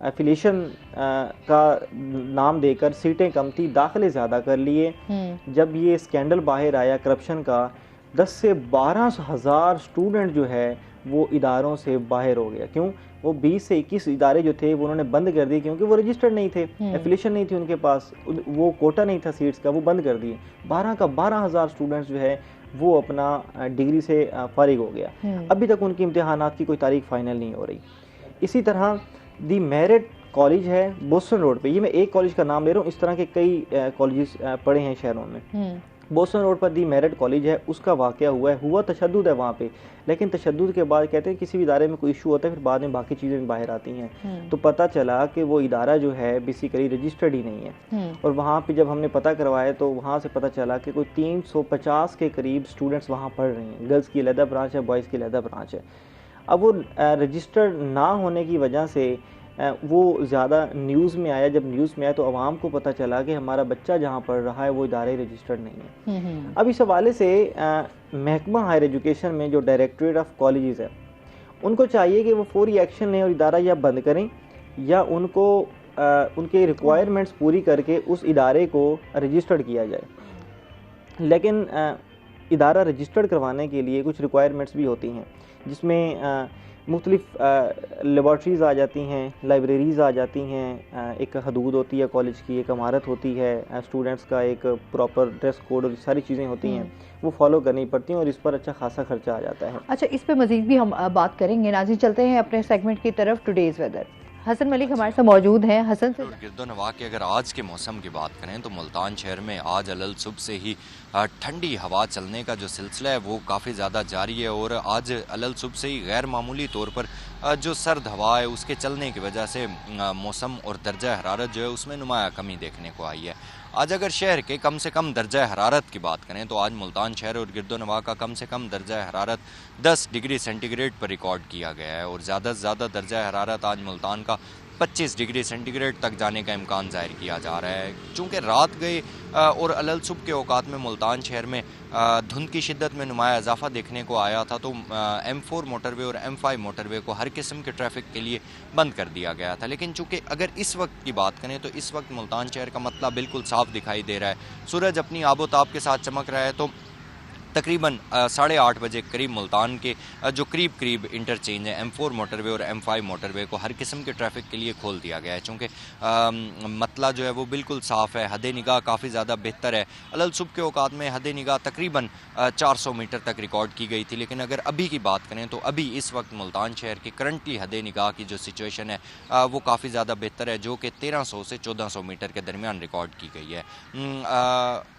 Affiliation کا نام دے کر سیٹیں کم تھی، داخلے زیادہ کر لیے. جب یہ اسکینڈل باہر آیا کرپشن کا، 10 سے 12 ہزار اسٹوڈنٹ جو ہے وہ اداروں سے باہر ہو گیا. کیوں؟ وہ 20 سے 21 ادارے جو تھے وہ انہوں نے بند کر دیے، کیونکہ وہ رجسٹرڈ نہیں تھے، ایفیلیشن نہیں تھی ان کے پاس، وہ کوٹا نہیں تھا سیٹس کا، وہ بند کر دیے. 12 ہزار اسٹوڈنٹس جو ہے وہ اپنا ڈگری سے فارغ ہو گیا. ابھی تک ان کی امتحانات کی کوئی تاریخ فائنل نہیں ہو رہی. اسی طرح دی میرٹ کالج ہے بوسٹن روڈ پہ، یہ میں ایک کالج کا نام لے رہا ہوں، اس طرح کے کئی کالجز پڑے ہیں شہروں میں. بوسٹن روڈ پر دی میرٹ کالج ہے، اس کا واقعہ ہوا تشدد ہے وہاں پہ، لیکن تشدد کے بعد کہتے ہیں کسی بھی ادارے میں کوئی ایشو ہوتا ہے پھر بعد میں باقی چیزیں باہر آتی ہیں. تو پتہ چلا کہ وہ ادارہ جو ہے بیسیکلی رجسٹرڈ ہی نہیں ہے. اور وہاں پہ جب ہم نے پتہ کروایا تو وہاں سے پتہ چلا کہ کوئی 350 کے قریب اسٹوڈنٹس وہاں پڑھ رہے ہیں. گرلس کی علیحدہ برانچ ہے، بوائز کی علیحدہ برانچ ہے. اب وہ رجسٹرڈ نہ ہونے کی وجہ سے وہ زیادہ نیوز میں آیا. جب نیوز میں آیا تو عوام کو پتہ چلا کہ ہمارا بچہ جہاں پڑھ رہا ہے وہ ادارے رجسٹرڈ نہیں ہے. اب اس حوالے سے محکمہ ہائر ایجوکیشن میں جو ڈائریکٹریٹ آف کالجز ہے ان کو چاہیے کہ وہ فوری ایکشن لیں اور ادارہ یا بند کریں یا ان کو ان کے ریکوائرمنٹس پوری کر کے اس ادارے کو رجسٹرڈ کیا جائے. لیکن ادارہ رجسٹرڈ کروانے کے لیے کچھ ریکوائرمنٹس بھی ہوتی ہیں، جس میں مختلف لیبارٹریز آ جاتی ہیں، لائبریریز آ جاتی ہیں، ایک حدود ہوتی ہے کالج کی، ایک عمارت ہوتی ہے، اسٹوڈنٹس کا ایک پراپر ڈریس کوڈ اور ساری چیزیں ہوتی ہیں وہ فالو کرنی پڑتی ہیں اور اس پر اچھا خاصا خرچہ آ جاتا ہے. اچھا، اس پہ مزید بھی ہم بات کریں گے. ناظرین چلتے ہیں اپنے سیگمنٹ کی طرف، ٹوڈیز ویدر. حسن ملک ہمارے ساتھ موجود ہیں. حسن سے گرد و نواح کے اگر آج کے موسم کی بات کریں تو ملتان شہر میں آج علل صبح سے ہی ٹھنڈی ہوا چلنے کا جو سلسلہ ہے وہ کافی زیادہ جاری ہے، اور آج علل صبح سے ہی غیر معمولی طور پر جو سرد ہوا ہے اس کے چلنے کی وجہ سے موسم اور درجہ حرارت جو ہے اس میں نمایاں کمی دیکھنے کو آئی ہے. آج اگر شہر کے کم سے کم درجہ حرارت کی بات کریں تو آج ملتان شہر اور گرد و نواح کا کم سے کم درجہ حرارت 10 ڈگری سینٹی گریڈ پر ریکارڈ کیا گیا ہے، اور زیادہ سے زیادہ درجہ حرارت آج ملتان کا 25 ڈگری سینٹی گریڈ تک جانے کا امکان ظاہر کیا جا رہا ہے. چونکہ رات گئے اور علل صبح کے اوقات میں ملتان شہر میں دھند کی شدت میں نمایاں اضافہ دیکھنے کو آیا تھا، تو M4 موٹر وے اور M5 موٹر وے کو ہر قسم کے ٹریفک کے لیے بند کر دیا گیا تھا. لیکن چونکہ اگر اس وقت کی بات کریں تو اس وقت ملتان شہر کا مطلع بالکل صاف دکھائی دے رہا ہے. سورج اپنی آب و تاب کے ساتھ چمک رہا ہے، تو تقریباً 8:30 بجے قریب ملتان کے جو قریب انٹرچینج ہے M4 موٹر وے اور M5 موٹر وے کو ہر قسم کے ٹریفک کے لیے کھول دیا گیا ہے. چونکہ مطلع جو ہے وہ بالکل صاف ہے، حد نگاہ کافی زیادہ بہتر ہے. علل صبح کے اوقات میں حد نگاہ تقریباً 400 میٹر تک ریکارڈ کی گئی تھی، لیکن اگر ابھی کی بات کریں تو ابھی اس وقت ملتان شہر کی کرنٹلی حد نگاہ کی جو سچویشن ہے وہ کافی زیادہ بہتر ہے، جو کہ 1300 سے 1400 میٹر کے درمیان ریکارڈ کی گئی ہے.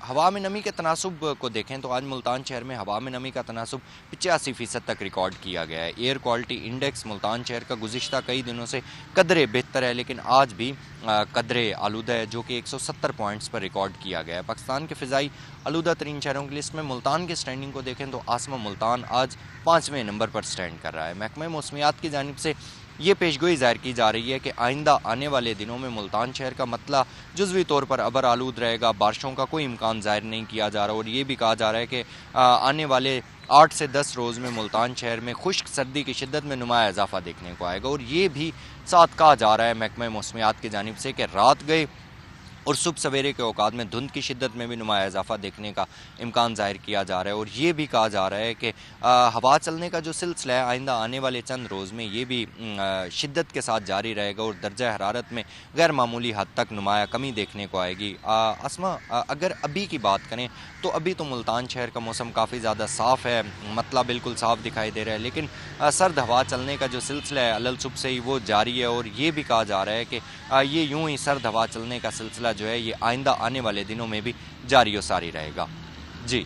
ہوا میں نمی کے تناسب کو دیکھیں تو آج ملتان شہر میں ہوا میں نمی کا تناسب 85% تک ریکارڈ کیا گیا ہے. ایئر کوالٹی انڈیکس ملتان شہر کا گزشتہ کئی دنوں سے قدرے بہتر ہے، لیکن آج بھی قدرے آلودہ ہے، جو کہ 170 پوائنٹس پر ریکارڈ کیا گیا ہے. پاکستان کے فضائی آلودہ ترین شہروں کی لسٹ میں ملتان کے سٹینڈنگ کو دیکھیں تو عاصمہ ملتان آج 5ویں نمبر پر سٹینڈ کر رہا ہے. محکمہ موسمیات کی جانب سے یہ پیشگوئی ظاہر کی جا رہی ہے کہ آئندہ آنے والے دنوں میں ملتان شہر کا مطلع جزوی طور پر ابر آلود رہے گا، بارشوں کا کوئی امکان ظاہر نہیں کیا جا رہا، اور یہ بھی کہا جا رہا ہے کہ آنے والے 8 سے 10 روز میں ملتان شہر میں خشک سردی کی شدت میں نمایاں اضافہ دیکھنے کو آئے گا. اور یہ بھی ساتھ کہا جا رہا ہے محکمہ موسمیات کی جانب سے کہ رات گئے اور صبح سویرے کے اوقات میں دھند کی شدت میں بھی نمایاں اضافہ دیکھنے کا امکان ظاہر کیا جا رہا ہے. اور یہ بھی کہا جا رہا ہے کہ ہوا چلنے کا جو سلسلہ ہے آئندہ آنے والے چند روز میں یہ بھی شدت کے ساتھ جاری رہے گا، اور درجہ حرارت میں غیر معمولی حد تک نمایاں کمی دیکھنے کو آئے گی. اسما، اگر ابھی کی بات کریں تو ابھی تو ملتان شہر کا موسم کافی زیادہ صاف ہے، مطلع بالکل صاف دکھائی دے رہا ہے، لیکن سرد ہوا چلنے کا جو سلسلہ ہے علل صبح سے ہی وہ جاری ہے. اور یہ بھی کہا جا رہا ہے کہ یہ یوں ہی سرد ہوا چلنے کا سلسلہ جو ہے یہ آئندہ آنے والے دنوں میں بھی جاری و ساری رہے گا. جی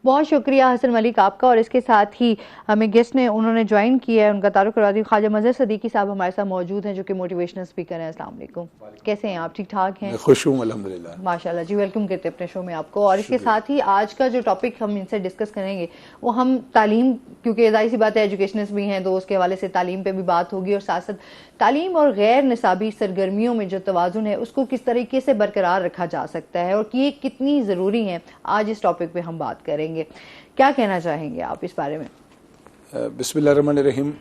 بہت شکریہ حسن ملک آپ کا. اور اس کے ساتھ ہی ہمیں گیسٹ نے انہوں نے جوائن کیا ہے، ان کا تعارف کروا دی. خواجہ مظہر صدیقی صاحب ہمارے ساتھ موجود ہیں جو کہ موٹیویشنل اسپیکر ہیں. السلام علیکم، کیسے ہیں آپ؟ ٹھیک ٹھاک ہیں؟ خوش ہوں الحمدللہ، ماشاءاللہ جی. ویلکم کرتے ہیں اپنے شو میں آپ کو. اور اس کے ساتھ ہی آج کا جو ٹاپک ہم ان سے ڈسکس کریں گے وہ ہم تعلیم، کیونکہ ظاہر سی بات ہے ایجوکیشنسٹ بھی ہیں تو اس کے حوالے سے تعلیم پہ بھی بات ہوگی، اور ساتھ ساتھ تعلیم اور غیر نصابی سرگرمیوں میں جو توازن ہے اس کو کس طریقے سے برقرار رکھا جا سکتا ہے اور یہ کتنی ضروری ہیں. آج اس ٹاپک پہ ہم بات کریں گے. کیا کہنا چاہیں گے آپ اس بارے میں؟ بسم اللہ الرحمن الرحیم.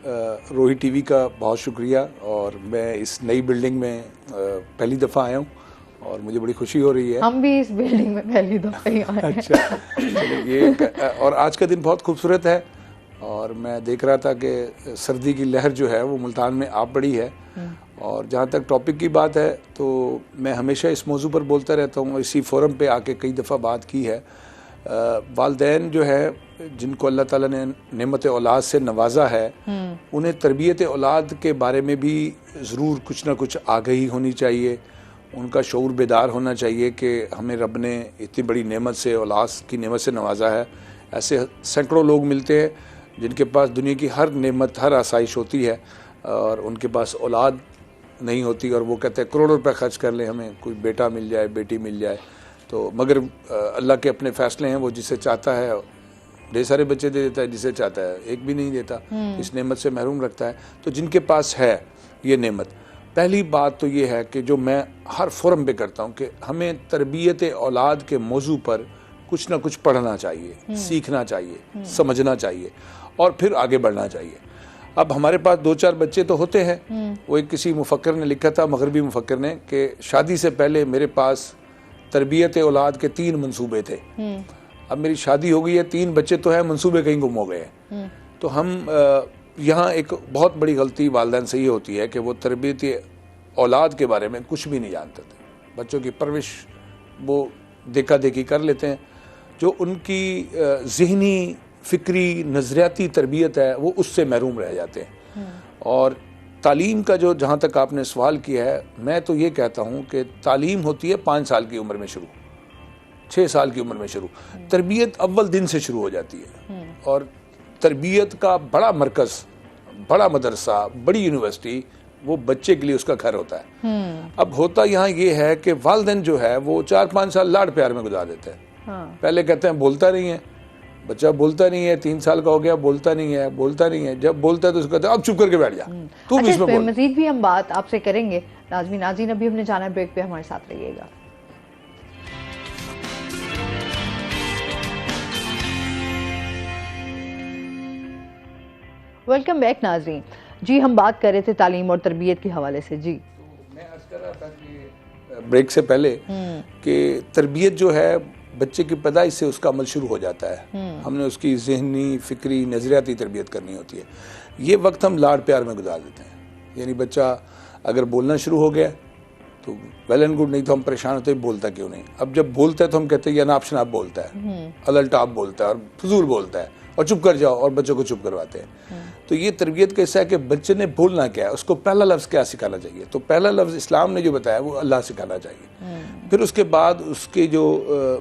روہی ٹی وی کا بہت شکریہ, اور میں اس نئی بلڈنگ میں پہلی دفعہ آیا ہوں اور مجھے بڑی خوشی ہو رہی ہے. ہم بھی اس بلڈنگ میں پہلی دفعہ ہی آئے ہیں. اچھا, یہ اور آج کا دن بہت خوبصورت ہے, اور میں دیکھ رہا تھا کہ سردی کی لہر جو ہے وہ ملتان میں آپ پڑی ہے. اور جہاں تک ٹاپک کی بات ہے تو میں ہمیشہ اس موضوع پر بولتا رہتا ہوں, اسی فورم پہ آ کے کئی دفعہ بات کی ہے. والدین جو ہے جن کو اللہ تعالیٰ نے نعمت اولاد سے نوازا ہے, انہیں تربیت اولاد کے بارے میں بھی ضرور کچھ نہ کچھ آگہی ہونی چاہیے, ان کا شعور بیدار ہونا چاہیے کہ ہمیں رب نے اتنی بڑی نعمت سے, اولاد کی نعمت سے نوازا ہے. ایسے سینکڑوں لوگ ملتے ہیں جن کے پاس دنیا کی ہر نعمت, ہر آسائش ہوتی ہے, اور ان کے پاس اولاد نہیں ہوتی, اور وہ کہتے ہیں کروڑوں روپے خرچ کر لیں, ہمیں کوئی بیٹا مل جائے, بیٹی مل جائے. تو مگر اللہ کے اپنے فیصلے ہیں, وہ جسے چاہتا ہے ڈھیر سارے بچے دے دیتا ہے, جسے چاہتا ہے ایک بھی نہیں دیتا, اس نعمت سے محروم رکھتا ہے. تو جن کے پاس ہے یہ نعمت, پہلی بات تو یہ ہے کہ جو میں ہر فورم پہ کرتا ہوں کہ ہمیں تربیت اولاد کے موضوع پر کچھ نہ کچھ پڑھنا چاہیے, سیکھنا چاہیے, سمجھنا چاہیے, اور پھر آگے بڑھنا چاہیے. اب ہمارے پاس 2-4 بچے تو ہوتے ہیں. وہ ایک کسی مفکر نے لکھا تھا, مغربی مفکر نے, کہ شادی سے پہلے میرے پاس تربیت اولاد کے 3 منصوبے تھے. اب میری شادی ہو گئی ہے, 3 بچے تو ہیں, منصوبے کہیں گم ہو گئے ہیں. تو ہم یہاں ایک بہت بڑی غلطی والدین سے یہ ہوتی ہے کہ وہ تربیت اولاد کے بارے میں کچھ بھی نہیں جانتے تھے. بچوں کی پرورش وہ دیکھا دیکھی کر لیتے ہیں, جو ان کی ذہنی, فکری, نظریاتی تربیت ہے وہ اس سے محروم رہ جاتے ہیں. اور تعلیم کا جو جہاں تک آپ نے سوال کیا ہے, میں تو یہ کہتا ہوں کہ تعلیم ہوتی ہے 5 سال کی عمر میں شروع, 6 سال کی عمر میں شروع. تربیت اول دن سے شروع ہو جاتی ہے, اور تربیت کا بڑا مرکز, بڑا مدرسہ, بڑی یونیورسٹی وہ بچے کے لیے اس کا گھر ہوتا ہے. اب ہوتا یہاں یہ ہے کہ والدین جو ہے وہ 4-5 سال لاڈ پیار میں گزار دیتے ہیں. پہلے کہتے ہیں بولتا نہیں ہے بچہ, بولتا نہیں ہے, 3 سال کا ہو گیا, بولتا نہیں ہے, بولتا نہیں ہے. جب بولتا ہے تو اس کو کہتے ہیں اب چپ کر کے بیٹھ جا, تو بھی اس میں بول. مزید بھی ہم بات آپ سے کریں گے. ناظرین ناظرین ابھی ہم نے جانا بریک پہ, ہمارے ساتھ رہیے گا. ویلکم بیک ناظرین. جی ہم بات کر رہے تھے تعلیم اور تربیت کے حوالے سے. جی میں عرض کر رہا تھا کہ بریک سے پہلے کہ تربیت جو ہے بچے کی پیدائش سے اس کا عمل شروع ہو جاتا ہے. ہم نے اس کی ذہنی, فکری, نظریاتی تربیت کرنی ہوتی ہے. یہ وقت ہم لاڈ پیار میں گزار دیتے ہیں. یعنی بچہ اگر بولنا شروع ہو گیا تو ویل اینڈ گڈ, نہیں تو ہم پریشان ہوتے ہیں بولتا کیوں نہیں. اب جب بولتا ہے تو ہم کہتے ہیں یہ ناپ شناپ بولتا ہے, الل ٹاپ بولتا ہے, اور فضول بولتا ہے, اور چپ کر جاؤ, اور بچوں کو چپ کرواتے ہیں. تو یہ تربیت کا حصہ ہے کہ بچے نے بولنا کیا ہے, اس کو پہلا لفظ کیا سکھانا چاہیے. تو پہلا لفظ اسلام نے جو بتایا وہ اللہ سکھانا چاہیے. پھر اس کے بعد اس کے جو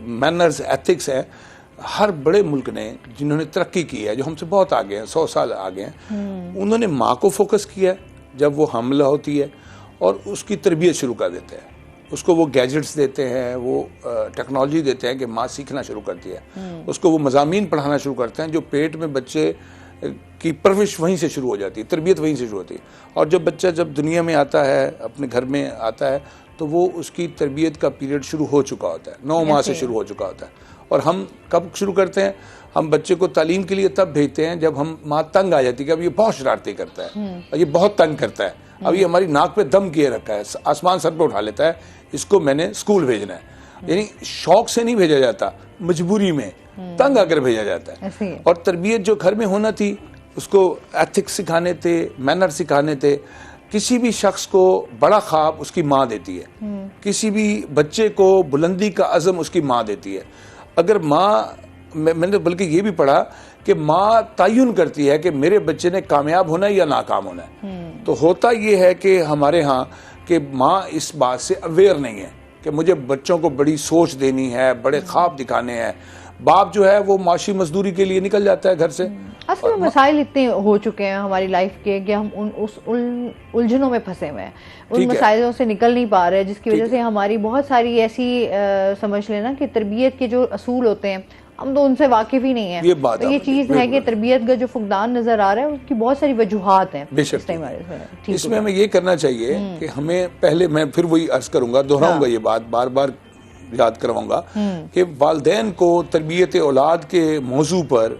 مینرز, ایتھکس ہیں, ہر بڑے ملک نے جنہوں نے ترقی کی ہے, جو ہم سے بہت آگے ہیں, 100 سال آگے ہیں, انہوں نے ماں کو فوکس کیا جب وہ حاملہ ہوتی ہے, اور اس کی تربیت شروع کر دیتے ہیں. اس کو وہ گیجٹس دیتے ہیں, وہ ٹیکنالوجی دیتے ہیں کہ ماں سیکھنا شروع کرتی ہے. اس کو وہ مضامین پڑھانا شروع کرتے ہیں جو پیٹ میں بچے کی پرورش وہیں سے شروع ہو جاتی ہے, تربیت وہیں سے شروع ہوتی ہے. اور جب بچہ جب دنیا میں آتا ہے, اپنے گھر میں آتا ہے, تو وہ اس کی تربیت کا پیریڈ شروع ہو چکا ہوتا ہے, 9 ماہ سے شروع ہو چکا ہوتا ہے. اور ہم کب شروع کرتے ہیں, ہم بچے کو تعلیم کے لیے تب بھیجتے ہیں جب ہم ماں تنگ آ جاتی ہے کہ اب یہ بہت شرارتی کرتا ہے, اور یہ بہت تنگ کرتا ہے, اب یہ ہماری ناک پہ دم کیے رکھا ہے, آسمان سر پہ اٹھا لیتا ہے, اس کو میں نے اسکول بھیجنا ہے. یعنی شوق سے نہیں بھیجا جاتا, مجبوری میں تنگ آ کر بھیجا جاتا ہے. اور تربیت جو گھر میں ہونا تھی, اس کو ایتھکس سکھانے تھے, مینر سکھانے تھے. کسی بھی شخص کو بڑا خواب اس کی ماں دیتی ہے, کسی بھی بچے کو بلندی کا عزم اس کی ماں دیتی ہے. اگر ماں, میں نے بلکہ یہ بھی پڑھا کہ ماں تعین کرتی ہے کہ میرے بچے نے کامیاب ہونا ہے یا ناکام ہونا ہے. تو ہوتا یہ ہے کہ ہمارے ہاں کہ ماں اس بات سے اویئر نہیں ہے کہ مجھے بچوں کو بڑی سوچ دینی ہے, بڑے خواب دکھانے ہیں. باپ جو ہے وہ معاشی مزدوری کے لیے نکل جاتا ہے گھر سے. اصل میں مسائل اتنے ہو چکے ہیں ہماری لائف کے کہ ہم اس الجھنوں میں پھنسے ہوئے ہیں, ان مسائلوں سے نکل نہیں پا رہے, جس کی وجہ سے ہماری بہت ساری ایسی سمجھ لینا کہ تربیت کے جو اصول ہوتے ہیں ہم تو ان سے واقف ہی نہیں ہیں. یہ چیز ہے کہ تربیت کا جو فقدان نظر آ رہا ہے, اس کی بہت ساری وجوہات ہیں. اس میں ہمیں یہ کرنا چاہیے کہ ہمیں پہلے, میں پھر وہی عرض کروں گا, دہراؤں گا یہ بات, بار بار یاد کرواؤں گا کہ والدین کو تربیت اولاد کے موضوع پر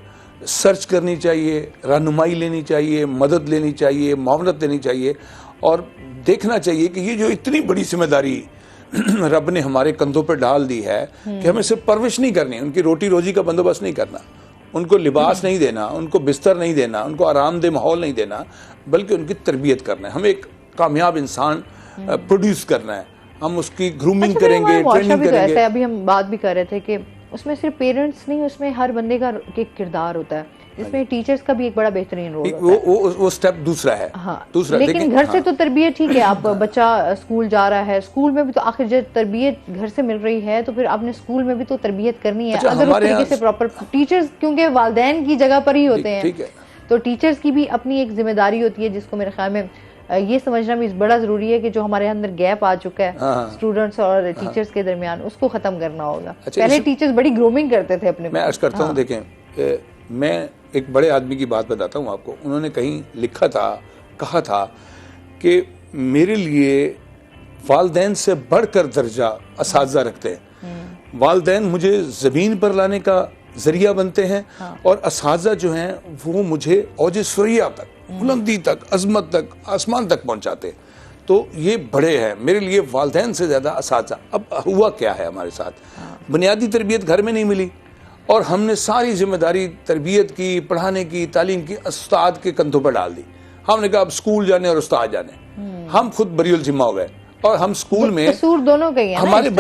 سرچ کرنی چاہیے, رہنمائی لینی چاہیے, مدد لینی چاہیے, معاونت لینی چاہیے, اور دیکھنا چاہیے کہ یہ جو اتنی بڑی ذمہ داری رب نے ہمارے کندھوں پہ ڈال دی ہے کہ ہمیں صرف پرورش نہیں کرنی, ان کی روٹی روزی کا بندوبست نہیں کرنا, ان کو لباس نہیں دینا, ان کو بستر نہیں دینا, ان کو آرام دہ ماحول نہیں دینا, بلکہ ان کی تربیت کرنا ہے. ہمیں ایک کامیاب انسان پروڈیوس کرنا ہے. ہم اس کی گرومنگ کریں گے, ٹریننگ کریں گے. ابھی ہم بات بھی کر رہے تھے کہ اس میں صرف پیرنٹس نہیں, اس میں ہر بندے کا ایک کردار ہوتا ہے, جس میں ٹیچرز کا بھی ایک بڑا بہترین رول ہوتا ہے. وہ سٹیپ دوسرا ہے. دوسرا لیکن گھر سے تو تربیت ٹھیک ہے, آپ بچہ اسکول جا رہا ہے, اسکول میں بھی تو آخر جب تربیت گھر سے مل رہی ہے تو پھر آپ نے اسکول میں بھی تو تربیت کرنی ہے. اگر اس طریقے سے پراپر ٹیچرز, کیونکہ والدین کی جگہ پر ہی ہوتے ہیں, تو ٹیچرز کی بھی اپنی ایک ذمہ داری ہوتی ہے, جس کو میرے خیال میں یہ سمجھنا بھی بڑا ضروری ہے کہ جو ہمارے اندر گیپ آ چکا ہے اسٹوڈنٹس اور ٹیچرز کے درمیان, اس کو ختم کرنا ہوگا. پہلے ٹیچرز بڑی گرومنگ کرتے تھے اپنے. میں عرض کرتا ہوں, دیکھیں میں ایک بڑے آدمی کی بات بتاتا ہوں آپ کو. انہوں نے کہیں لکھا تھا, کہا تھا کہ میرے لیے والدین سے بڑھ کر درجہ اساتذہ رکھتے ہیں. والدین مجھے زمین پر لانے کا ذریعہ بنتے ہیں, اور اساتذہ جو ہیں وہ مجھے اوج ثریا تک, بلندی تک, عظمت تک, آسمان تک پہنچاتے. تو یہ بڑے ہیں میرے لیے والدین سے زیادہ اساتذہ. اب ہوا کیا ہے ہمارے ساتھ, بنیادی تربیت گھر میں نہیں ملی, اور ہم نے ساری ذمہ داری تربیت کی, پڑھانے کی, تعلیم کی استاد کے کندھوں پر ڈال دی. ہم نے کہا اب اسکول جانے اور استاد جانے, ہم خود بری الذمہ ہو گئے. اور ہم اسکول میں ہمارے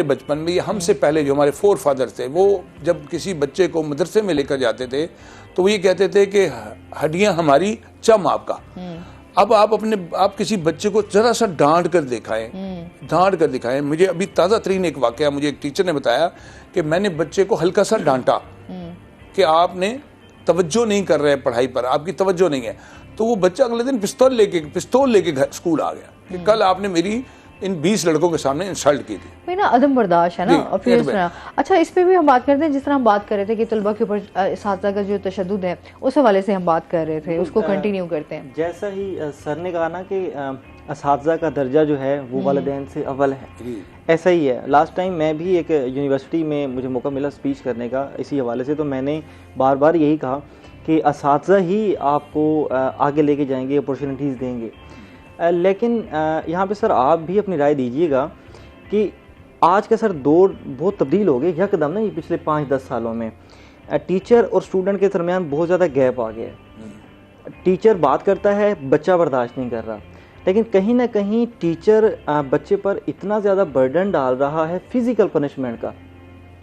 بچپن میں یہ ہم سے پہلے جو ہمارے فور فادر تھے, وہ جب کسی بچے کو مدرسے میں لے کر جاتے تھے تو وہ یہ کہتے تھے کہ ہڈیاں ہماری, چم آپ کا. اب آپ کسی بچے کو ذرا سا ڈانٹ کر دکھائیں. مجھے ابھی تازہ ترین ایک واقعہ مجھے ایک ٹیچر نے بتایا کہ میں نے بچے کو ہلکا سا ڈانٹا کہ آپ نے توجہ نہیں کر رہے پڑھائی پر, آپ کی توجہ نہیں ہے. تو وہ بچہ اگلے دن پستول لے کے اسکول آ گیا کہ کل آپ نے میری ان 20 لڑکوں کے سامنے انسلٹ کی تھی. نا عدم برداشت ہے نا. اچھا, اس پہ بھی ہم بات کرتے ہیں, جس طرح ہم بات کر رہے تھے کہ طلبہ کے اوپر اساتذہ کا جو تشدد ہے, اس حوالے سے ہم بات کر رہے تھے, اس کو کنٹینیو کرتے ہیں. جیسا ہی سر نے کہا نا کہ اساتذہ کا درجہ جو ہے وہ والدین سے اول ہے, ایسا ہی ہے. لاسٹ ٹائم میں بھی ایک یونیورسٹی میں مجھے موقع ملا اسپیچ کرنے کا اسی حوالے سے, تو میں نے بار بار یہی کہا کہ اساتذہ ہی آپ کو آگے لے کے جائیں گے, اپورچونیٹیز دیں گے. لیکن یہاں پہ سر آپ بھی اپنی رائے دیجیے گا کہ آج کا سر دور بہت تبدیل ہو گیا یکدم نا, یہ پچھلے 5-10 سالوں میں ٹیچر اور اسٹوڈنٹ کے درمیان بہت زیادہ گیپ آ گیا ہے. ٹیچر بات کرتا ہے, بچہ برداشت نہیں کر رہا, لیکن کہیں نہ کہیں ٹیچر بچے پر اتنا زیادہ برڈن ڈال رہا ہے فزیکل پنشمنٹ کا,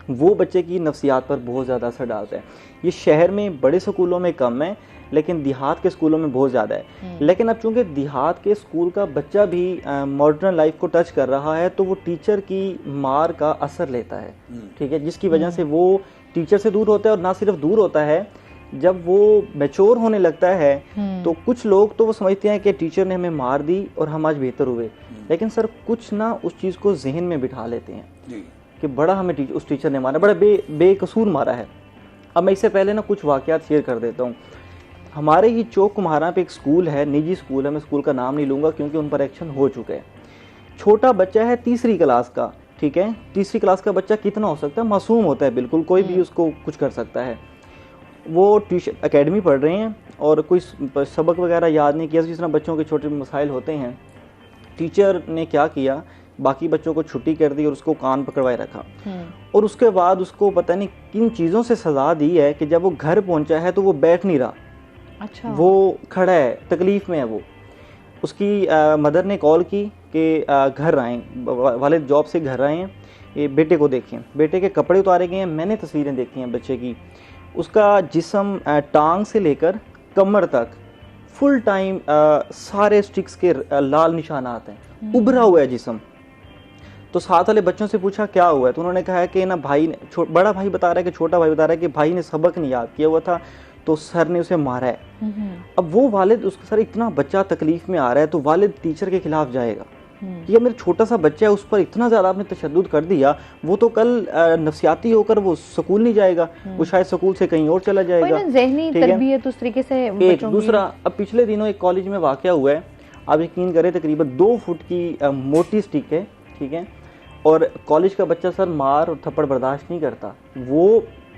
وہ بچے کی نفسیات پر بہت زیادہ اثر ڈالتا ہے. یہ شہر میں بڑے اسکولوں میں کم ہے, لیکن دیہات کے اسکولوں میں بہت زیادہ ہے. لیکن اب چونکہ دیہات کے اسکول کا بچہ بھی ماڈرن لائف کو ٹچ کر رہا ہے, تو وہ ٹیچر کی مار کا اثر لیتا ہے, ٹھیک ہے, جس کی وجہ سے وہ ٹیچر سے دور ہوتا ہے. اور نہ صرف دور ہوتا ہے, جب وہ میچور ہونے لگتا ہے تو کچھ لوگ تو وہ سمجھتے ہیں کہ ٹیچر نے ہمیں مار دی اور ہم آج بہتر ہوئے, لیکن سر کچھ نہ اس چیز کو ذہن میں بٹھا لیتے ہیں کہ بڑا ہمیں اس ٹیچر نے مارا, بڑا بے قصور مارا ہے. اب میں اس سے پہلے نا کچھ واقعات شیئر کر دیتا ہوں. ہمارے ہی چوک کمہارا پہ ایک اسکول ہے, نجی اسکول ہے, میں اسکول کا نام نہیں لوں گا کیونکہ ان پر ایکشن ہو چکا ہے. چھوٹا بچہ ہے 3ری کلاس کا, ٹھیک ہے, 3ری کلاس کا بچہ کتنا ہو سکتا ہے, معصوم ہوتا ہے بالکل, کوئی بھی اس کو کچھ کر سکتا ہے. وہ ٹیوشن اکیڈمی پڑھ رہے ہیں اور کوئی سبق وغیرہ یاد نہیں کیا, جس طرح بچوں کے چھوٹے مسائل ہوتے ہیں. ٹیچر نے کیا کیا, باقی بچوں کو چھٹی کر دی اور اس کو کان پکڑوائے رکھا, اور اس کے بعد اس کو پتہ نہیں کن چیزوں سے سزا دی ہے کہ جب وہ گھر پہنچا ہے تو وہ بیٹھ نہیں رہا. اچھا, وہ کھڑا ہے, تکلیف میں ہے وہ. اس کی مدر نے کال کی کہ گھر آئیں, والد جاب سے گھر آئے ہیں, یہ بیٹے کو دیکھیں. بیٹے کے کپڑے اتارے گئے ہیں, میں نے تصویریں دیکھی ہیں بچے کی. اس کا جسم ٹانگ سے لے کر کمر تک فل ٹائم سارے سٹکس کے لال نشانات ہیں, ابھرا ہوا ہے جسم. تو ساتھ والے بچوں سے پوچھا کیا ہوا ہے, تو انہوں نے کہا ہے کہ نا بھائی نے, بڑا بھائی بتا رہا ہے کہ چھوٹا بھائی بتا رہا ہے کہ بھائی نے سبق نہیں یاد کیا ہوا تھا تو سر نے اسے مارا ہے. اب وہ والد, اس کا سر اتنا بچہ تکلیف میں آ رہا ہے تو والد ٹیچر کے خلاف جائے گا کہ میرا چھوٹا سا بچہ ہے, اس پر اتنا زیادہ آپ نے تشدد کر دیا, وہ تو کل نفسیاتی ہو کر وہ سکول نہیں جائے گا, وہ شاید سکول سے کہیں اور چلا جائے گا. ذہنی تربیت اس طریقے سے. ایک دوسرا, اب پچھلے دنوں ایک کالج میں واقعہ ہوا ہے, آپ یقین کریں تقریباً 2 فٹ کی موٹی سٹک ہے, ٹھیک ہے, اور کالج کا بچہ سر مار اور تھپڑ برداشت نہیں کرتا. وہ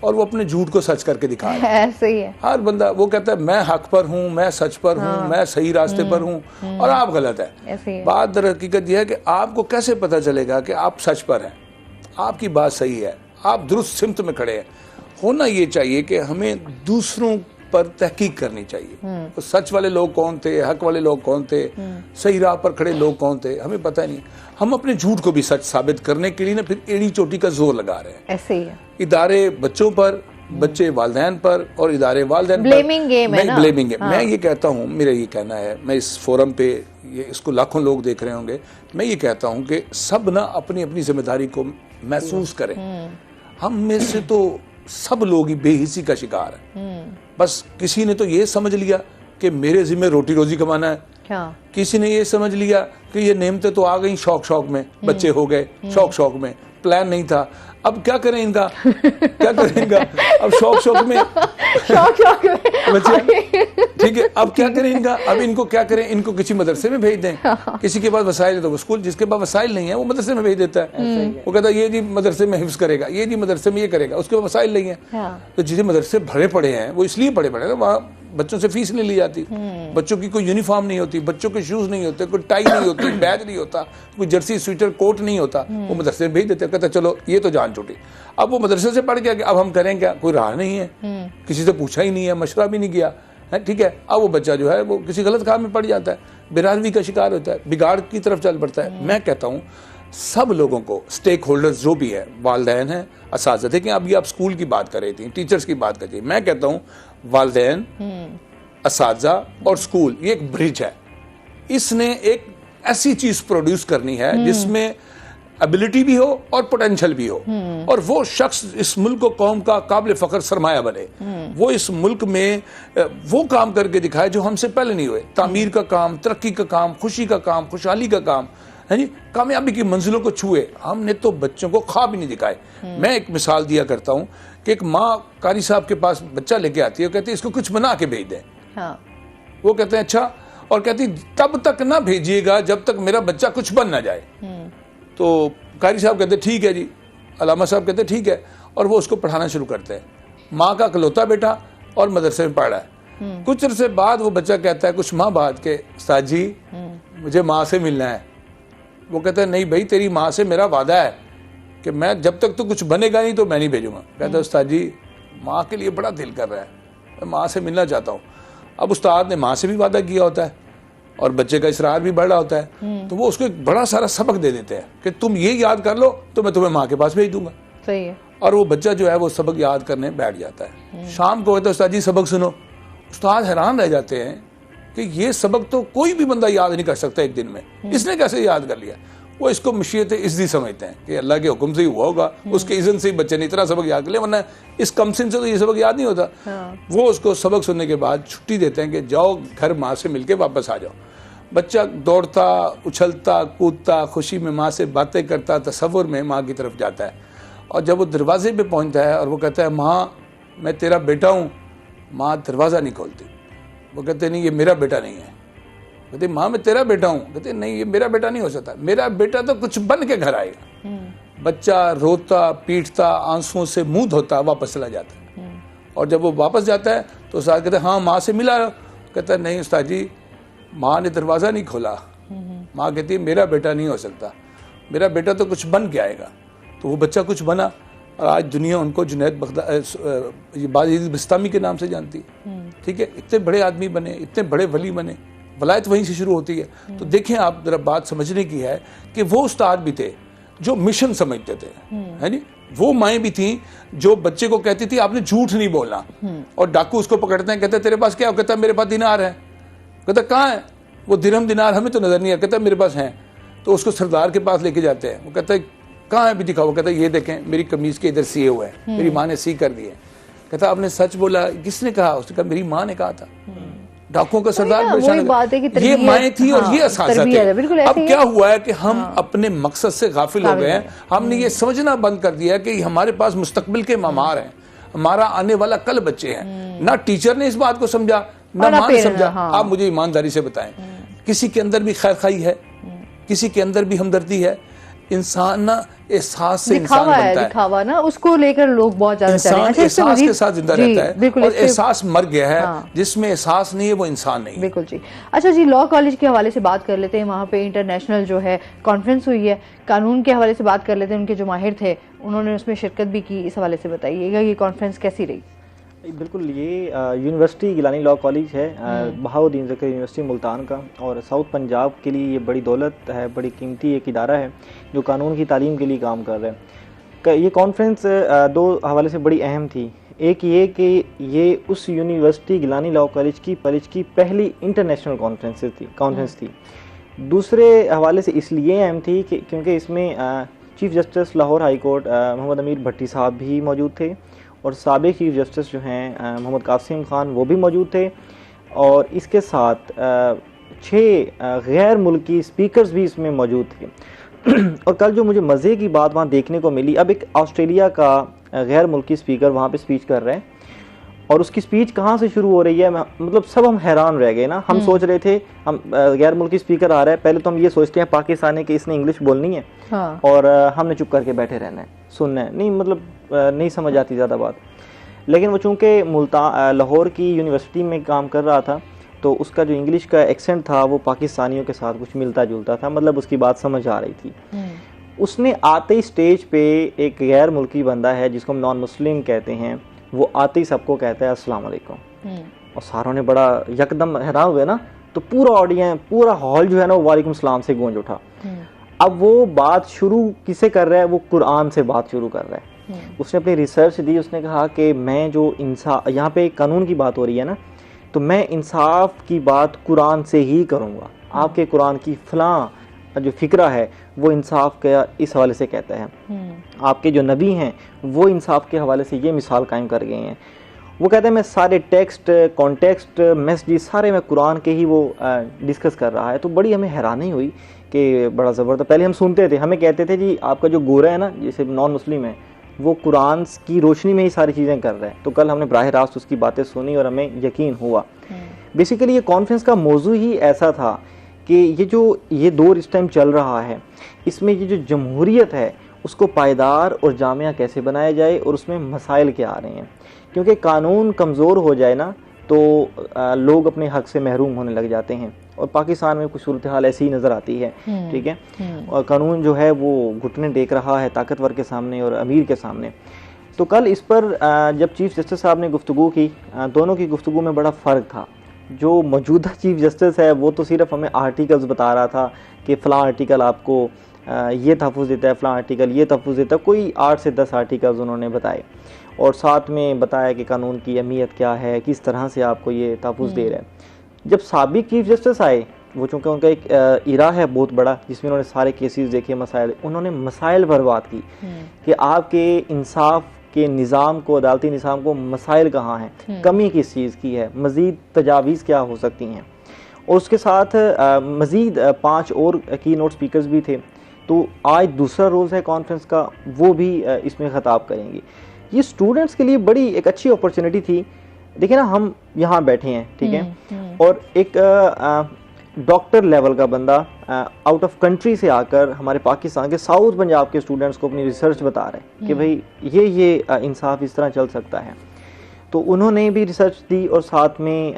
اور وہ اپنے جھوٹ کو سچ کر کے دکھا رہا ہے. ایسے ہی ہے ہر بندہ وہ کہتا ہے میں حق پر ہوں, میں سچ پر ہوں, میں صحیح راستے پر ہوں, اور آپ غلط ہے. بات در حقیقت یہ ہے کہ آپ کو کیسے پتا چلے گا کہ آپ سچ پر ہیں, آپ کی بات صحیح ہے, آپ درست سمت میں کھڑے ہیں. ہونا یہ چاہیے کہ ہمیں دوسروں پر تحقیق کرنی چاہیے. سچ والے لوگ کون تھے, حق والے لوگ کون تھے, صحیح راہ پر کھڑے لوگ کون تھے, ہمیں پتہ نہیں. ہم اپنے جھوٹ کو بھی سچ ثابت کرنے کے لیے نا پھر ایڑی چوٹی کا زور لگا رہے ہیں. ایسے ہی ہے. ادارے بچوں پر, بچے والدین پر, اور ادارے والدین پر. بلیمنگ گیم ہے نا. Blaming game. میں یہ کہتا ہوں, میرا یہ کہنا ہے, میں اس فورم پہ اس کو لاکھوں لوگ دیکھ رہے ہوں گے, میں یہ کہتا ہوں کہ سب نا اپنی اپنی ذمہ داری کو محسوس کریں. ہم میں سے تو سب لوگ ہی بے حسی کا شکار ہیں. بس کسی نے تو یہ سمجھ لیا کہ میرے ذمہ روٹی روزی کمانا ہے, کسی نے یہ سمجھ لیا کہ یہ نعمتیں تو آ گئیں شوق میں, بچے ہو گئے شوق میں, پلان نہیں تھا. اب کیا کریں ان کا, کیا کریں ان کا, اب شوق میں بچے, ٹھیک ہے, اب کیا کریں ان کا, اب ان کو کیا کریں, ان کو کسی مدرسے میں بھیج دیں. کسی کے پاس وسائل ہے تو وہ اسکول, جس کے پاس وسائل نہیں ہے وہ مدرسے میں بھیج دیتا ہے. وہ کہتا ہے یہ جی مدرسے میں حفظ کرے گا, یہ جی مدرسے میں یہ کرے گا, اس کے پاس وسائل نہیں ہے. تو جسے مدرسے بھرے پڑے ہیں وہ اس لیے بڑے پڑے ہیں, وہاں بچوں سے فیس نہیں لی جاتی, بچوں کی کوئی یونیفارم نہیں ہوتی, بچوں کے شوز نہیں ہوتے, کوئی ٹائی نہیں ہوتی, بیج نہیں ہوتا, کوئی جرسی سویٹر کوٹ نہیں ہوتا, وہ مدرسے میں بھیج دیتے. کہتا چلو یہ تو جان چھوٹی. اب وہ مدرسے سے پڑھ گیا کہ اب ہم کریں کیا, کوئی راہ نہیں ہے, کسی سے پوچھا ہی نہیں ہے, مشورہ بھی نہیں کیا ہے, ٹھیک ہے. اب وہ بچہ جو ہے وہ کسی غلط کام میں پڑ جاتا ہے, بےراروی کا شکار ہوتا ہے, بگاڑ کی طرف چل پڑتا ہے. میں کہتا ہوں سب لوگوں کو, اسٹیک ہولڈرز جو بھی ہے, والدین ہیں, اساتذہ, دیکھیں اب یہ آپ اسکول کی بات کر رہی تھی, ٹیچرز کی بات کر رہی تھی, میں کہتا ہوں والدین, اساتذہ اور اسکول یہ ایک برج ہے. اس نے ایک ایسی چیز پروڈیوس کرنی ہے جس میں ابیلٹی بھی ہو اور پوٹینشل بھی ہو, اور وہ شخص اس ملک و قوم کا قابل فخر سرمایہ بنے. وہ اس ملک میں وہ کام کر کے دکھائے جو ہم سے پہلے نہیں ہوئے, تعمیر کا کام, ترقی کا کام, خوشی کا کام, خوشحالی کا کام, ہے جی, کامیابی کی منزلوں کو چھوئے. ہم نے تو بچوں کو خواب ہی نہیں دکھائے. میں ایک مثال دیا کرتا ہوں کہ ایک ماں قاری صاحب کے پاس بچہ لے کے آتی ہے, کہتی ہے اس کو کچھ بنا کے بھیج دیں. وہ کہتے ہیں اچھا, اور کہتی تب تک نہ بھیجیے گا جب تک میرا بچہ کچھ بن نہ جائے. تو قاری صاحب کہتے ہیں ٹھیک ہے جی, علامہ صاحب کہتے ہیں ٹھیک ہے, اور وہ اس کو پڑھانا شروع کرتے ہیں. ماں کا اکلوتا بیٹا اور مدرسے میں پڑھ رہا ہے. کچھ عرصے بعد وہ بچہ کہتا ہے, کچھ ماہ بعد, کہ استاد جی مجھے ماں سے ملنا ہے. وہ کہتا ہے نہیں بھائی, تیری ماں سے میرا وعدہ ہے کہ میں جب تک تو کچھ بنے گا نہیں تو میں نہیں بھیجوں گا. کہتا ہے استاد جی ماں کے لیے بڑا دل کر رہا ہے, میں ماں سے ملنا چاہتا ہوں. اب استاد نے ماں سے بھی وعدہ کیا ہوتا ہے اور بچے کا اصرار بھی بڑھ رہا ہوتا ہے, تو وہ اس کو ایک بڑا سارا سبق دے دیتے ہیں کہ تم یہ یاد کر لو تو میں تمہیں ماں کے پاس بھیج دوں گا. صحیح ہے. اور وہ بچہ جو ہے وہ سبق یاد کرنے بیٹھ جاتا ہے. شام کو کہتا ہے استاد جی سبق سنو. استاد حیران رہ جاتے ہیں کہ یہ سبق تو کوئی بھی بندہ یاد نہیں کر سکتا ایک دن میں, اس نے کیسے یاد کر لیا. وہ اس کو مشیت عزی سمجھتے ہیں کہ اللہ کے حکم سے ہی ہوا ہوگا, اس کے اذن سے ہی بچے نے اتنا سبق یاد کر لیا, ورنہ اس کم سن سے تو یہ سبق یاد نہیں ہوتا. وہ اس کو سبق سننے کے بعد چھٹی دیتے ہیں کہ جاؤ گھر ماں سے مل کے واپس آ جاؤ. بچہ دوڑتا, اچھلتا, کودتا, خوشی میں ماں سے باتیں کرتا, تصور میں ماں کی طرف جاتا ہے. اور جب وہ دروازے پہ پہنچتا ہے اور وہ کہتا ہے ماں میں تیرا بیٹا ہوں, ماں دروازہ نہیں کھولتی. وہ کہتے نہیں یہ میرا بیٹا نہیں ہے. کہتے ماں میں تیرا بیٹا ہوں. کہتے نہیں یہ میرا بیٹا نہیں ہو سکتا, میرا بیٹا تو کچھ بن کے گھر آئے گا. بچہ روتا, پیٹتا, آنسوؤں سے منہ دھوتا واپس چلا جاتا ہے. اور جب وہ واپس جاتا ہے تو استاد کہتے ہیں ہاں ماں سے ملا. کہتا ہے نہیں استاد جی ماں نے دروازہ نہیں کھولا. ماں کہتی ہے میرا بیٹا نہیں ہو سکتا, میرا بیٹا تو کچھ بن کے آئے گا. تو وہ بچہ کچھ بنا, اور آج دنیا ان کو جنید باجید بستامی کے نام سے جانتی ہے. ٹھیک ہے, اتنے بڑے آدمی بنے, اتنے بڑے ولی بنے, ولایت وہیں سے شروع ہوتی ہے. تو دیکھیں آپ ذرا بات سمجھنے کی ہے کہ وہ استاد بھی تھے جو مشن سمجھتے تھے, ہے نہیں. وہ مائیں بھی تھیں جو بچے کو کہتی تھی آپ نے جھوٹ نہیں بولنا, اور ڈاکو اس کو پکڑتے ہیں, کہتے ہیں تیرے پاس کیا؟ کہتا ہے میرے پاس دینار ہے. کہتا ہے کہاں ہے؟ وہ درہم دینار ہمیں تو نظر نہیں ہے. کہتا ہے میرے پاس ہیں. تو اس کو سردار کے پاس لے کے جاتے ہیں. وہ کہتا ہے کہاں ہے بھی دکھاؤ. وہ کہتا ہے یہ دیکھیں میری قمیض کے ادھر سیے ہوئے ہیں, میری ماں نے سی کر دیے. کہتا آپ نے سچ بولا. کس نے کہا؟ اس نے کہا میری ماں نے کہا تھا. ڈاکوؤں کا سردار پریشان, یہ مائیں تھی اور یہ اساتذہ تھے. اب کیا ہوا ہے کہ ہم اپنے مقصد سے غافل ہو گئے ہیں. ہم نے یہ سمجھنا بند کر دیا کہ ہمارے پاس مستقبل کے معمار ہیں, ہمارا آنے والا کل بچے ہیں. نہ ٹیچر نے اس بات کو سمجھا, نہ ماں نے سمجھا. آپ مجھے ایمانداری سے بتائیں, کسی کے اندر بھی خیر خواہی ہے, کسی کے اندر بھی ہمدردی ہے, انسان نا احساس سے انسان دکھاوا ہے، بنتا ہے، دکھاوا نا اس کو لے کر لوگ بہت زیادہ چل رہے ہیں. انسان احساس کے ساتھ زندہ رہتا ہے، بالکل اور احساس مر گیا ہے. ہاں. جس میں احساس نہیں ہے وہ انسان نہیں ہے. بالکل جی. اچھا جی، لاء کالج کے حوالے سے بات کر لیتے ہیں. وہاں پہ انٹرنیشنل جو ہے کانفرنس ہوئی ہے. قانون کے حوالے سے بات کر لیتے ہیں. ان کے جو ماہر تھے انہوں نے اس میں شرکت بھی کی. اس حوالے سے بتائیے گا یہ کانفرنس کیسی رہی؟ بالکل، یہ یونیورسٹی گیلانی لاء کالج ہے، بہاؤالدین ذکر یونیورسٹی ملتان کا، اور ساؤتھ پنجاب کے لیے یہ بڑی دولت ہے، بڑی قیمتی ایک ادارہ ہے جو قانون کی تعلیم کے لیے کام کر رہا ہے. یہ کانفرنس دو حوالے سے بڑی اہم تھی. ایک یہ کہ یہ اس یونیورسٹی گیلانی لاء کالج کی پہلی انٹرنیشنل کانفرنس تھی. دوسرے حوالے سے اس لیے اہم تھی کہ کیونکہ اس میں chief justice Lahore high court Muhammad Amir Bhatti صاحب بھی موجود تھے، اور سابق چیف جسٹس جو ہیں محمد قاسم خان وہ بھی موجود تھے، اور اس کے ساتھ 6 غیر ملکی اسپیکرز بھی اس میں موجود تھے. اور کل جو مجھے مزے کی بات وہاں دیکھنے کو ملی، اب ایک آسٹریلیا کا غیر ملکی اسپیکر وہاں پہ اسپیچ کر رہے ہیں، اور اس کی اسپیچ کہاں سے شروع ہو رہی ہے، مطلب سب ہم حیران رہ گئے نا. ہم سوچ رہے تھے ہم غیر ملکی اسپیکر آ رہا ہے، پہلے تو ہم یہ سوچتے ہیں پاکستانی کہ اس نے انگلش بولنی ہے اور ہم نے چپ کر کے بیٹھے رہنا ہے، سننا ہے نہیں، مطلب نہیں سمجھ آتی زیادہ بات. لیکن وہ چونکہ لاہور کی یونیورسٹی میں کام کر رہا تھا تو اس کا جو انگلش کا ایکسنٹ تھا وہ پاکستانیوں کے ساتھ کچھ ملتا جلتا تھا، مطلب اس کی بات سمجھ آ رہی تھی. اس نے آتے ہی اسٹیج پہ ایک غیر ملکی بندہ ہے جس کو ہم نان مسلم کہتے ہیں، وہ آتے ہی سب کو کہتا ہے السلام علیکم، اور ساروں نے بڑا یکدم حیران ہوئے نا. تو پورا آڈینس، پورا ہال جو ہے نا وہ وعلیکم السلام سے گونج اٹھا. اب وہ بات شروع کسے کر رہا ہے؟ وہ قرآن سے بات شروع کر رہا ہے. اس نے اپنی ریسرچ دی، اس نے کہا کہ میں جو انصاف، یہاں پہ قانون کی بات ہو رہی ہے نا، تو میں انصاف کی بات قرآن سے ہی کروں گا. آپ کے قرآن کی فلاں جو فکرہ ہے وہ انصاف کا اس حوالے سے کہتا ہے. آپ کے جو نبی ہیں وہ انصاف کے حوالے سے یہ مثال قائم کر گئے ہیں. وہ کہتے ہیں میں سارے ٹیکسٹ، کانٹیکسٹ، میسیجز سارے میں قرآن کے ہی وہ ڈسکس کر رہا ہے. تو بڑی ہمیں حیرانی ہوئی کہ بڑا زبردست. پہلے ہم سنتے تھے، ہمیں کہتے تھے جی آپ کا جو گورا ہے نا، جیسے نان مسلم ہے، وہ قرآن کی روشنی میں ہی ساری چیزیں کر رہے ہیں. تو کل ہم نے براہ راست اس کی باتیں سنی اور ہمیں یقین ہوا. بیسیکلی یہ کانفرنس کا موضوع ہی ایسا تھا کہ یہ دور اس ٹائم چل رہا ہے، اس میں یہ جو جمہوریت ہے اس کو پائیدار اور جامع کیسے بنایا جائے، اور اس میں مسائل کیا آ رہے ہیں. کیونکہ قانون کمزور ہو جائے نا تو لوگ اپنے حق سے محروم ہونے لگ جاتے ہیں، اور پاکستان میں کچھ صورتحال ایسی ہی نظر آتی ہے. ٹھیک ہے، اور قانون جو ہے وہ گھٹنے ٹیک رہا ہے طاقتور کے سامنے اور امیر کے سامنے. تو کل اس پر جب چیف جسٹس صاحب نے گفتگو کی، دونوں کی گفتگو میں بڑا فرق تھا. جو موجودہ چیف جسٹس ہے وہ تو صرف ہمیں آرٹیکلز بتا رہا تھا کہ فلاں آرٹیکل آپ کو یہ تحفظ دیتا ہے، فلاں آرٹیکل یہ تحفظ دیتا ہے. کوئی 8 سے 10 آرٹیکلز انہوں نے بتائے، اور ساتھ میں بتایا کہ قانون کی اہمیت کیا ہے، کس طرح سے آپ کو یہ تحفظ دے رہا ہے. جب سابق چیف جسٹس آئے، وہ چونکہ ان کا ایک ایرا ہے بہت بڑا جس میں انہوں نے سارے کیسز دیکھے، مسائل، انہوں نے مسائل پر بات کی کہ آپ کے انصاف کے نظام کو، عدالتی نظام کو مسائل کہاں ہیں، کمی کس چیز کی ہے، مزید تجاویز کیا ہو سکتی ہیں. اور اس کے ساتھ مزید 5 اور کی نوٹ سپیکرز بھی تھے. تو آج دوسرا روز ہے کانفرنس کا، وہ بھی اس میں خطاب کریں گے. یہ اسٹوڈنٹس کے لیے بڑی ایک اچھی اپرچونٹی تھی. دیکھیں نا، ہم یہاں بیٹھے ہیں، ٹھیک ہے، اور ایک ڈاکٹر لیول کا بندہ آؤٹ آف کنٹری سے آ کر ہمارے پاکستان کے ساؤتھ پنجاب کے اسٹوڈنٹس کو اپنی ریسرچ بتا رہے ہیں کہ بھائی یہ انصاف اس طرح چل سکتا ہے. تو انہوں نے بھی ریسرچ دی، اور ساتھ میں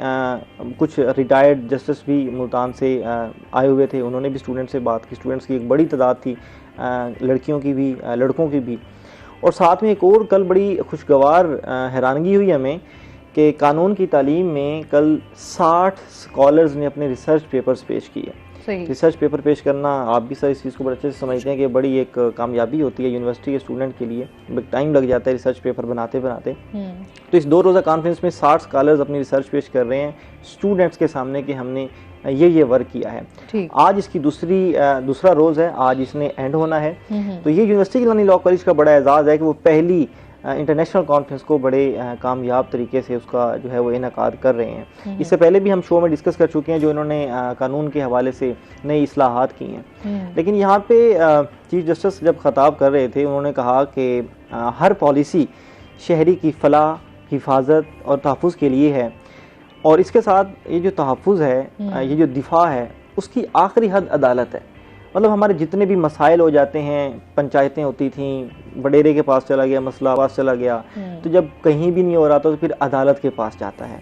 کچھ ریٹائرڈ جسٹس بھی ملتان سے آئے ہوئے تھے، انہوں نے بھی اسٹوڈنٹ سے بات کی. اسٹوڈنٹس کی ایک بڑی تعداد تھی، لڑکیوں کی بھی لڑکوں کی بھی. اور ساتھ میں ایک اور کل بڑی خوشگوار حیرانگی ہوئی ہمیں کہ قانون کی تعلیم میں کل 60 اسکالرز نے اپنے ریسرچ پیپرز پیش کیے. ریسرچ پیپر پیش کرنا، آپ بھی سر اس چیز کو بڑے اچھے سے سمجھتے ہیں کہ بڑی ایک کامیابی ہوتی ہے یونیورسٹی کے اسٹوڈنٹ کے لیے. ٹائم لگ جاتا ہے ریسرچ پیپر بناتے. تو اس 2 روزہ کانفرنس میں 60 اسکالرز اپنی ریسرچ پیش کر رہے ہیں اسٹوڈنٹس کے سامنے کہ ہم نے یہ ورک کیا ہے. آج اس کی دوسرا روز ہے، آج اس نے اینڈ ہونا ہے. تو یہ یونیورسٹی گیلانی لاء کالج کا بڑا اعزاز ہے کہ وہ پہلی انٹرنیشنل کانفرنس کو بڑے کامیاب طریقے سے اس کا جو ہے وہ انعقاد کر رہے ہیں. اس سے پہلے بھی ہم شو میں ڈسکس کر چکے ہیں جو انہوں نے قانون کے حوالے سے نئی اصلاحات کی ہیں. لیکن یہاں پہ چیف جسٹس جب خطاب کر رہے تھے، انہوں نے کہا کہ ہر پالیسی شہری کی فلاح، حفاظت اور تحفظ کے لیے ہے، اور اس کے ساتھ یہ جو تحفظ ہے، یہ جو دفاع ہے، اس کی آخری حد عدالت ہے. مطلب ہمارے جتنے بھی مسائل ہو جاتے ہیں، پنچایتیں ہوتی تھیں، وڈیرے کے پاس چلا گیا مسئلہ، پاس چلا گیا، تو جب کہیں بھی نہیں ہو رہا تو پھر عدالت کے پاس جاتا ہے.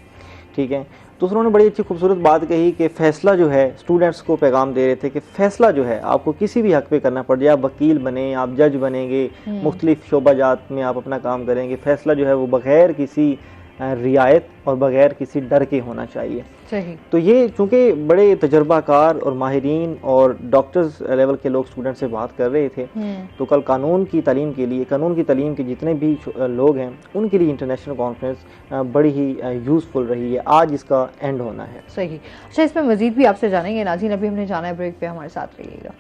ٹھیک ہے. تو انہوں نے بڑی اچھی خوبصورت بات کہی کہ فیصلہ جو ہے، اسٹوڈنٹس کو پیغام دے رہے تھے کہ فیصلہ جو ہے آپ کو کسی بھی حق پہ کرنا پڑ جائے، آپ وکیل بنیں، آپ جج بنیں گے، مختلف شعبہ جات میں آپ اپنا کام کریں گے، فیصلہ جو ہے وہ بغیر کسی رعایت اور بغیر کسی ڈر کے ہونا چاہیے. صحیح. تو یہ چونکہ بڑے تجربہ کار اور ماہرین اور ڈاکٹرز لیول کے لوگ اسٹوڈنٹ سے بات کر رہے تھے، تو کل قانون کی تعلیم کے لیے، قانون کی تعلیم کے جتنے بھی لوگ ہیں ان کے لیے انٹرنیشنل کانفرنس بڑی ہی یوزفل رہی ہے. آج اس کا اینڈ ہونا ہے. صحیح. اچھا، اس میں مزید بھی آپ سے جانیں گے. ناظرین ابھی ہم نے جانا ہے بریک پہ، ہمارے ساتھ رہیے گا.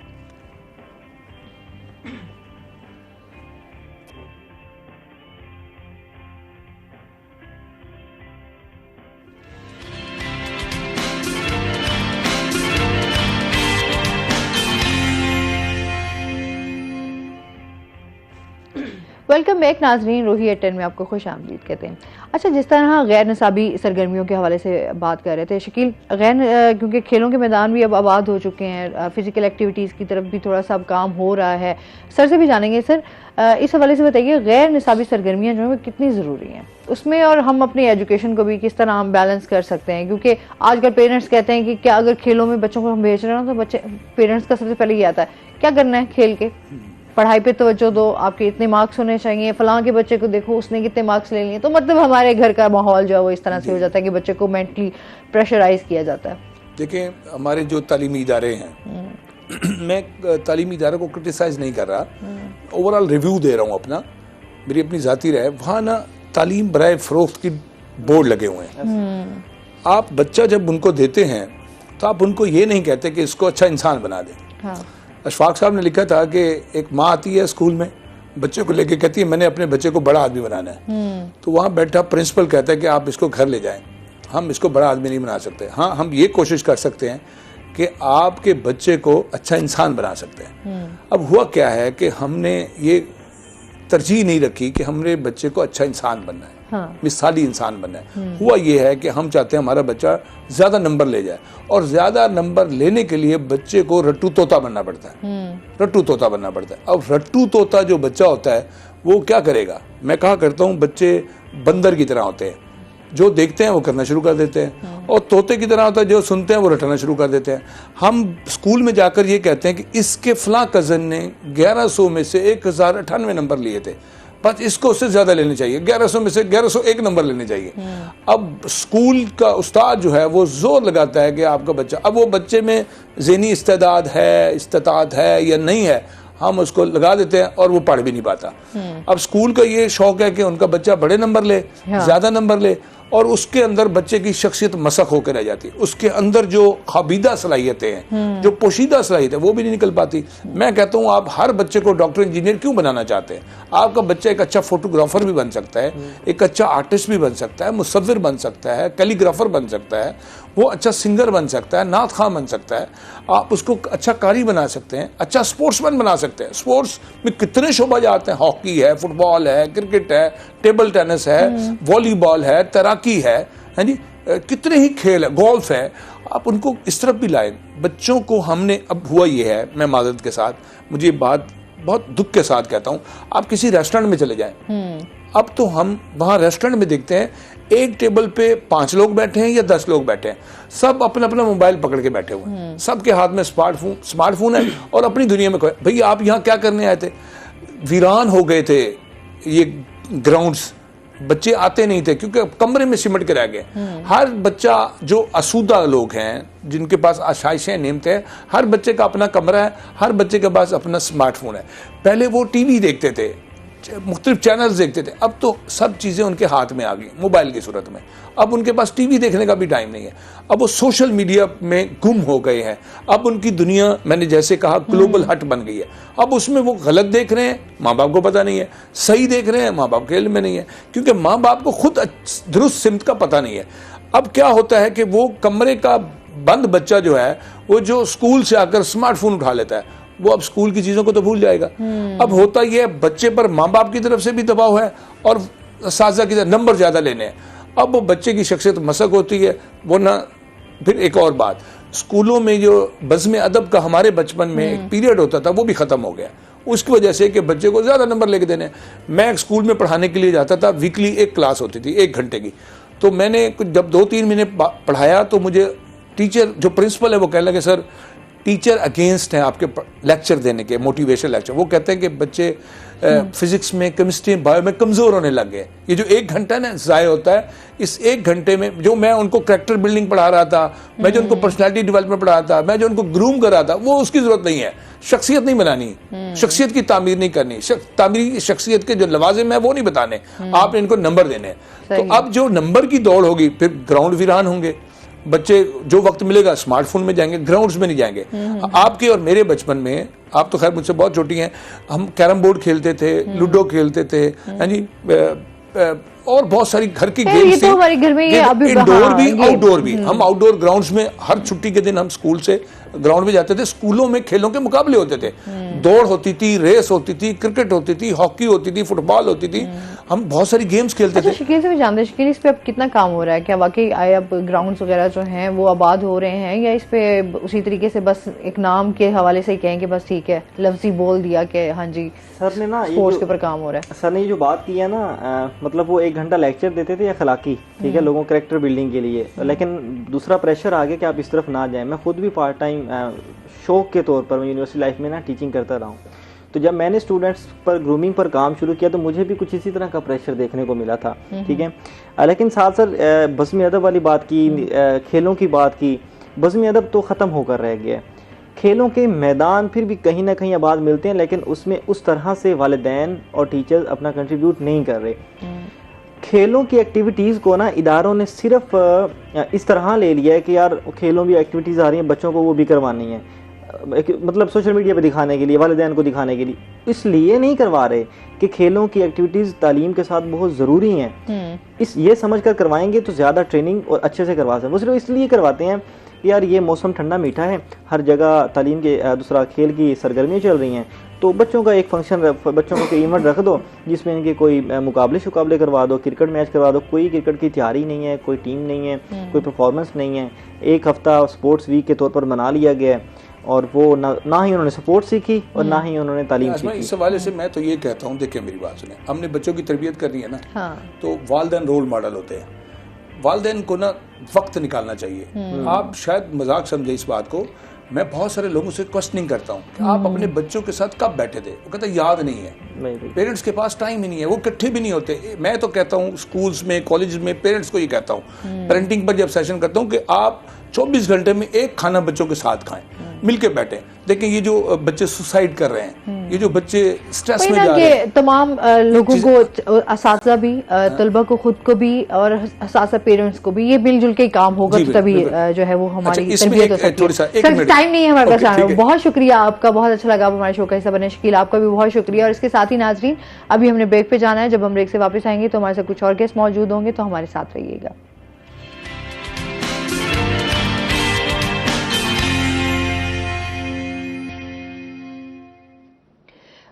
ویلکم بیک ناظرین، روہی ایٹ 10 میں آپ کو خوش آمدید کہتے ہیں. اچھا، جس طرح غیر نصابی سرگرمیوں کے حوالے سے بات کر رہے تھے شکیل، کیونکہ کھیلوں کے میدان بھی اب آباد ہو چکے ہیں، فزیکل ایکٹیویٹیز کی طرف بھی تھوڑا سا اب کام ہو رہا ہے. سر سے بھی جانیں گے. سر اس حوالے سے بتائیے، غیر نصابی سرگرمیاں جو ہیں وہ کتنی ضروری ہیں اس میں، اور ہم اپنی ایجوکیشن کو بھی کس طرح ہم بیلنس کر سکتے ہیں؟ کیونکہ آج کل پیرنٹس کہتے ہیں کہ کیا اگر کھیلوں میں بچوں کو ہم بھیج رہے ہیں تو بچے، پیرنٹس کا سب سے پہلے یہ آتا ہے کیا کرنا ہے کھیل کے، پڑھائی پہ توجہ دو، آپ کے اتنے مارکس ہونے چاہیے، فلاں کے بچے کو دیکھو اس نے کتنے مارکس لے لیے. تو مطلب ہمارے گھر کا ماحول جو ہے وہ اس طرح سے ہو جاتا ہے کہ بچے کو مینٹلی پریشرائز کیا جاتا ہے. دیکھیں، ہمارے جو تعلیمی ادارے ہیں، میں تعلیمی اداروں کو کرٹیسائز نہیں کر رہا، اوور آل ریویو دے رہا ہوں اپنا، میری اپنی ذاتی رائے. وہاں نا تعلیم برائے فروخت کی بورڈ لگے ہوئے ہیں. آپ بچہ جب ان کو دیتے ہیں تو آپ ان کو یہ نہیں کہتے کہ اس کو اچھا انسان بنا دیں. اشفاق صاحب نے لکھا تھا کہ ایک ماں آتی ہے اسکول میں، بچے کو لے کے کہتی ہے میں نے اپنے بچے کو بڑا آدمی بنانا ہے. تو وہاں بیٹھا پرنسپل کہتا ہے کہ آپ اس کو گھر لے جائیں، ہم اس کو بڑا آدمی نہیں بنا سکتے. ہاں، ہم یہ کوشش کر سکتے ہیں کہ آپ کے بچے کو اچھا انسان بنا سکتے ہیں. اب ہوا کیا ہے کہ ہم نے یہ ترجیح نہیں رکھی کہ ہم نے بچے کو اچھا انسان بننا ہے، مثالی انسان بننا ہے. ہوا یہ ہے کہ ہم چاہتے ہیں ہمارا بچہ زیادہ نمبر لے جائے، اور زیادہ نمبر لینے کے لیے بچے کو رٹو طوطا بننا پڑتا ہے. رٹو طوطا بننا پڑتا ہے. اب رٹو طوطا جو بچہ ہوتا ہے وہ کیا کرے گا؟ میں کہا کرتا ہوں بچے بندر کی طرح ہوتے ہیں، جو دیکھتے ہیں وہ کرنا شروع کر دیتے ہیں، اور طوطے کی طرح ہوتا ہے جو سنتے ہیں وہ رٹنا شروع کر دیتے ہیں. ہم اسکول میں جا کر یہ کہتے ہیں کہ اس کے فلاں کزن نے 1100 میں سے 1098 نمبر لیے تھے، بس اس کو اس سے زیادہ لینے چاہیے، 1100 میں سے 1101 نمبر لینے چاہیے. اب اسکول کا استاد جو ہے وہ زور لگاتا ہے کہ آپ کا بچہ، اب وہ بچے میں ذہنی استعداد ہے، استطاعت ہے یا نہیں ہے، ہم اس کو لگا دیتے ہیں اور وہ پڑھ بھی نہیں پاتا. اب اسکول کا یہ شوق ہے کہ ان کا بچہ بڑے نمبر لے، زیادہ نمبر لے، اور اس کے اندر بچے کی شخصیت مسخ ہو کے رہ جاتی ہے. اس کے اندر جو خوابیدہ صلاحیتیں ہیں، جو پوشیدہ صلاحیت ہے، وہ بھی نہیں نکل پاتی. میں کہتا ہوں آپ ہر بچے کو ڈاکٹر انجینئر کیوں بنانا چاہتے ہیں؟ آپ کا بچہ ایک اچھا فوٹوگرافر بھی بن سکتا ہے، ایک اچھا آرٹسٹ بھی بن سکتا ہے، مصور بن سکتا ہے، کیلی گرافر بن سکتا ہے، وہ اچھا سنگر بن سکتا ہے، نعت خواں بن سکتا ہے. آپ اس کو اچھا قاری بنا سکتے ہیں، اچھا سپورٹس مین بنا سکتے ہیں. سپورٹس میں کتنے شعبہ جاتے ہیں، ہاکی ہے، فٹ بال ہے، کرکٹ ہے، ٹیبل ٹینس ہے، والی بال ہے، تیراکی ہے، جی کتنے ہی کھیل ہے، گولف ہے. آپ ان کو اس طرف بھی لائیں. بچوں کو ہم نے، اب ہوا یہ ہے، میں معذرت کے ساتھ، مجھے یہ بات بہت دکھ کے ساتھ کہتا ہوں، آپ کسی ریسٹورنٹ میں چلے جائیں، اب تو ہم وہاں ریسٹورنٹ میں دیکھتے ہیں ایک ٹیبل پہ 5 لوگ بیٹھے ہیں یا 10 لوگ بیٹھے ہیں، سب اپنا اپنا موبائل پکڑ کے بیٹھے ہوئے ہیں، سب کے ہاتھ میں اسمارٹ فون ہے اور اپنی دنیا میں کوئی. بھئی آپ یہاں کیا کرنے آئے تھے؟ ویران ہو گئے تھے یہ گراؤنڈز، بچے آتے نہیں تھے کیونکہ کمرے میں سمٹ کے رہ گئے. ہر بچہ، جو اسودہ لوگ ہیں جن کے پاس آشائشیں نعمتیں ہیں، ہر بچے کا اپنا کمرہ ہے، ہر بچے کے پاس اپنا اسمارٹ فون ہے. پہلے وہ ٹی وی دیکھتے تھے، مختلف چینلز دیکھتے تھے، اب تو سب چیزیں ان کے ہاتھ میں آ گئی موبائل کی صورت میں. اب ان کے پاس ٹی وی دیکھنے کا بھی ٹائم نہیں ہے، اب وہ سوشل میڈیا میں گم ہو گئے ہیں. اب ان کی دنیا، میں نے جیسے کہا، گلوبل ہٹ بن گئی ہے. اب اس میں وہ غلط دیکھ رہے ہیں، ماں باپ کو پتہ نہیں ہے، صحیح دیکھ رہے ہیں، ماں باپ کے علم میں نہیں ہے، کیونکہ ماں باپ کو خود درست سمت کا پتہ نہیں ہے. اب کیا ہوتا ہے کہ وہ کمرے کا بند بچہ جو ہے، وہ جو اسکول سے آ کر اسمارٹ فون اٹھا لیتا ہے، وہ اب اسکول کی چیزوں کو تو بھول جائے گا. اب ہوتا یہ بچے پر ماں باپ کی طرف سے بھی دباؤ ہے اور اساتذہ کی طرف نمبر زیادہ لینے ہیں. اب وہ بچے کی شخصیت مسخ ہوتی ہے. وہ نہ، پھر ایک اور بات، اسکولوں میں جو بزم ادب کا ہمارے بچپن میں ایک پیریڈ ہوتا تھا وہ بھی ختم ہو گیا، اس کی وجہ سے کہ بچے کو زیادہ نمبر لے کے دینے. میں ایک اسکول میں پڑھانے کے لیے جاتا تھا، ویکلی ایک کلاس ہوتی تھی 1 گھنٹے کی. تو میں نے جب 2-3 مہینے پڑھایا تو مجھے ٹیچر جو پرنسپل ہے وہ کہنے لگے سر ٹیچر اگینسٹ ہیں آپ کے لیکچر دینے کے، موٹیویشن لیکچر. وہ کہتے ہیں کہ بچے فزکس میں، کیمسٹری، بایو میں کمزور ہونے لگ گئے. یہ جو 1 گھنٹہ نا ضائع ہوتا ہے، اس 1 گھنٹے میں جو میں ان کو کریکٹر بلڈنگ پڑھا رہا تھا، میں جو ان کو پرسنالٹی ڈیولپمنٹ پڑھا تھا، میں جو ان کو گروم کر رہا تھا، وہ اس کی ضرورت نہیں ہے. شخصیت نہیں بنانی، شخصیت کی تعمیر نہیں کرنی، تعمیری شخصیت کے جو لوازم ہیں وہ نہیں بتانے، آپ نے ان کو نمبر دینے. تو اب جو نمبر کی دوڑ ہوگی پھر گراؤنڈ ویران ہوں گے. بچے جو وقت ملے گا اسمارٹ فون میں جائیں گے، گراؤنڈز میں نہیں جائیں گے. آپ کے اور میرے بچپن میں، آپ تو خیر مجھ سے بہت چھوٹی ہیں، ہم کیرم بورڈ کھیلتے تھے، لوڈو کھیلتے تھے، ہاں جی، اور بہت ساری گھر کی گیمز تھی، انڈور بھی آؤٹ ڈور بھی. ہم آؤٹ ڈور گراؤنڈز میں ہر چھٹی کے دن ہم اسکول سے گراؤنڈ میں جاتے تھے. اسکولوں میں کھیلوں کے مقابلے ہوتے تھے، دوڑ ہوتی تھی، ریس ہوتی تھی، کرکٹ ہوتی تھی، ہاکی ہوتی تھی، فٹ بال ہوتی تھی. ہم بہت ساری گیمز کھیلتے تھے. شکیل سے بھی جانتے ہیں، شکیل اس پہ اب کتنا کام ہو رہا ہے؟ کیا واقعی آئے اب گراؤنڈز وغیرہ جو ہیں وہ آباد ہو رہے ہیں، یا اس پہ اسی طریقے سے بس ایک نام کے حوالے سے کہیں کہ بس ٹھیک ہے لفظی بول دیا کہ ہاں جی سر نے نا اسپورٹس کے اوپر کام ہو رہا ہے؟ سر نے یہ جو بات کی ہے نا، مطلب وہ 1 گھنٹہ لیکچر دیتے تھے اخلاقی، ٹھیک ہے، لوگوں کریکٹر بلڈنگ کے لیے، لیکن دوسرا پریشر آ گیا کہ آپ اس طرف نہ جائیں. میں خود بھی پارٹ ٹائم شوق کے طور پر میں یونیورسٹی لائف میں نا ٹیچنگ کرتا رہا ہوں. تو جب میں نے اسٹوڈنٹس پر گرومنگ پر کام شروع کیا تو مجھے بھی کچھ اسی طرح کا پریشر دیکھنے کو ملا تھا، ٹھیک ہے. لیکن ساتھ ساتھ بزم ادب والی بات کی، کھیلوں کی بات کی. بزم ادب تو ختم ہو کر رہ گیا ہے. کھیلوں کے میدان پھر بھی کہیں نہ کہیں آباد ملتے ہیں، لیکن اس میں اس طرح سے والدین اور ٹیچرز اپنا کنٹریبیوٹ نہیں کر رہے. کھیلوں کی ایکٹیویٹیز کو نا اداروں نے صرف اس طرح لے لیا ہے کہ یار کھیلوں بھی ایکٹیویٹیز آ رہی ہیں، بچوں کو وہ بھی کروانی ہے، مطلب سوشل میڈیا پہ دکھانے کے لیے، والدین کو دکھانے کے لیے. اس لیے نہیں کروا رہے کہ کھیلوں کی ایکٹیویٹیز تعلیم کے ساتھ بہت ضروری ہیں. یہ سمجھ کر کروائیں گے تو زیادہ ٹریننگ اور اچھے سے کروا سکتے ہیں. وہ صرف اس لیے کرواتے ہیں کہ یار یہ موسم ٹھنڈا میٹھا ہے، ہر جگہ تعلیم کے دوسرا کھیل کی سرگرمیاں چل رہی ہیں، تو بچوں کا ایک فنکشن، بچوں کو ایونٹ رکھ دو جس میں ان کے کوئی مقابلے کروا دو، کرکٹ میچ کروا دو. کوئی کرکٹ کی تیاری نہیں ہے، کوئی ٹیم نہیں ہے، کوئی پرفارمنس نہیں ہے. 1 ہفتہ سپورٹس ویک کے طور پر منا لیا گیا ہے، اور وہ نہ ہی انہوں نے سپورٹ سیکھی اور نہ ہی انہوں نے تعلیم سیکھی. اس حوالے سے میں تو یہ کہتا ہوں، دیکھیں میری بات سنیں، ہم نے بچوں کی تربیت کرنی ہے نا، تو والدین رول ماڈل ہوتے ہیں. والدین کو نا وقت نکالنا چاہیے. آپ شاید مذاق سمجھے اس بات کو، میں بہت سارے لوگوں سے کوسچننگ کرتا ہوں کہ آپ اپنے بچوں کے ساتھ کب بیٹھے تھے؟ وہ کہتا ہے یاد نہیں ہے، پیرنٹس کے پاس ٹائم ہی نہیں ہے، وہ اکٹھے بھی نہیں ہوتے. میں تو کہتا ہوں اسکولز میں، کالجز میں پیرنٹس کو یہ کہتا ہوں، پیرنٹنگ پر جب سیشن کرتا ہوں، کہ آپ 24 گھنٹے میں ایک کھانا بچوں کے ساتھ کھائیں، مل کے بیٹھیں. دیکھیں یہ جو بچے سوسائڈ کر رہے ہیں، یہ جو بچے سٹریس میں جا رہے ہیں، تمام لوگوں کو، اساتذہ بھی، طلبہ کو خود کو بھی، اور اساتذہ پیرنٹس کو بھی، یہ مل جل کے کام ہوگا تو تبھی جو ہے وہ ہماری تربیت ہو سکتی ہے. ٹائم نہیں ہے ہمارے پاس. بہت شکریہ آپ کا، بہت اچھا لگا آپ ہمارے شو کا حصہ بنے. شکیل آپ کا بھی بہت شکریہ. اور اس کے ساتھ ہی ناظرین ابھی ہم نے بریک پہ جانا ہے. جب ہم بریک سے واپس آئیں گے تو ہمارے ساتھ کچھ اور گیسٹ موجود ہوں گے، تو ہمارے ساتھ رہیے گا.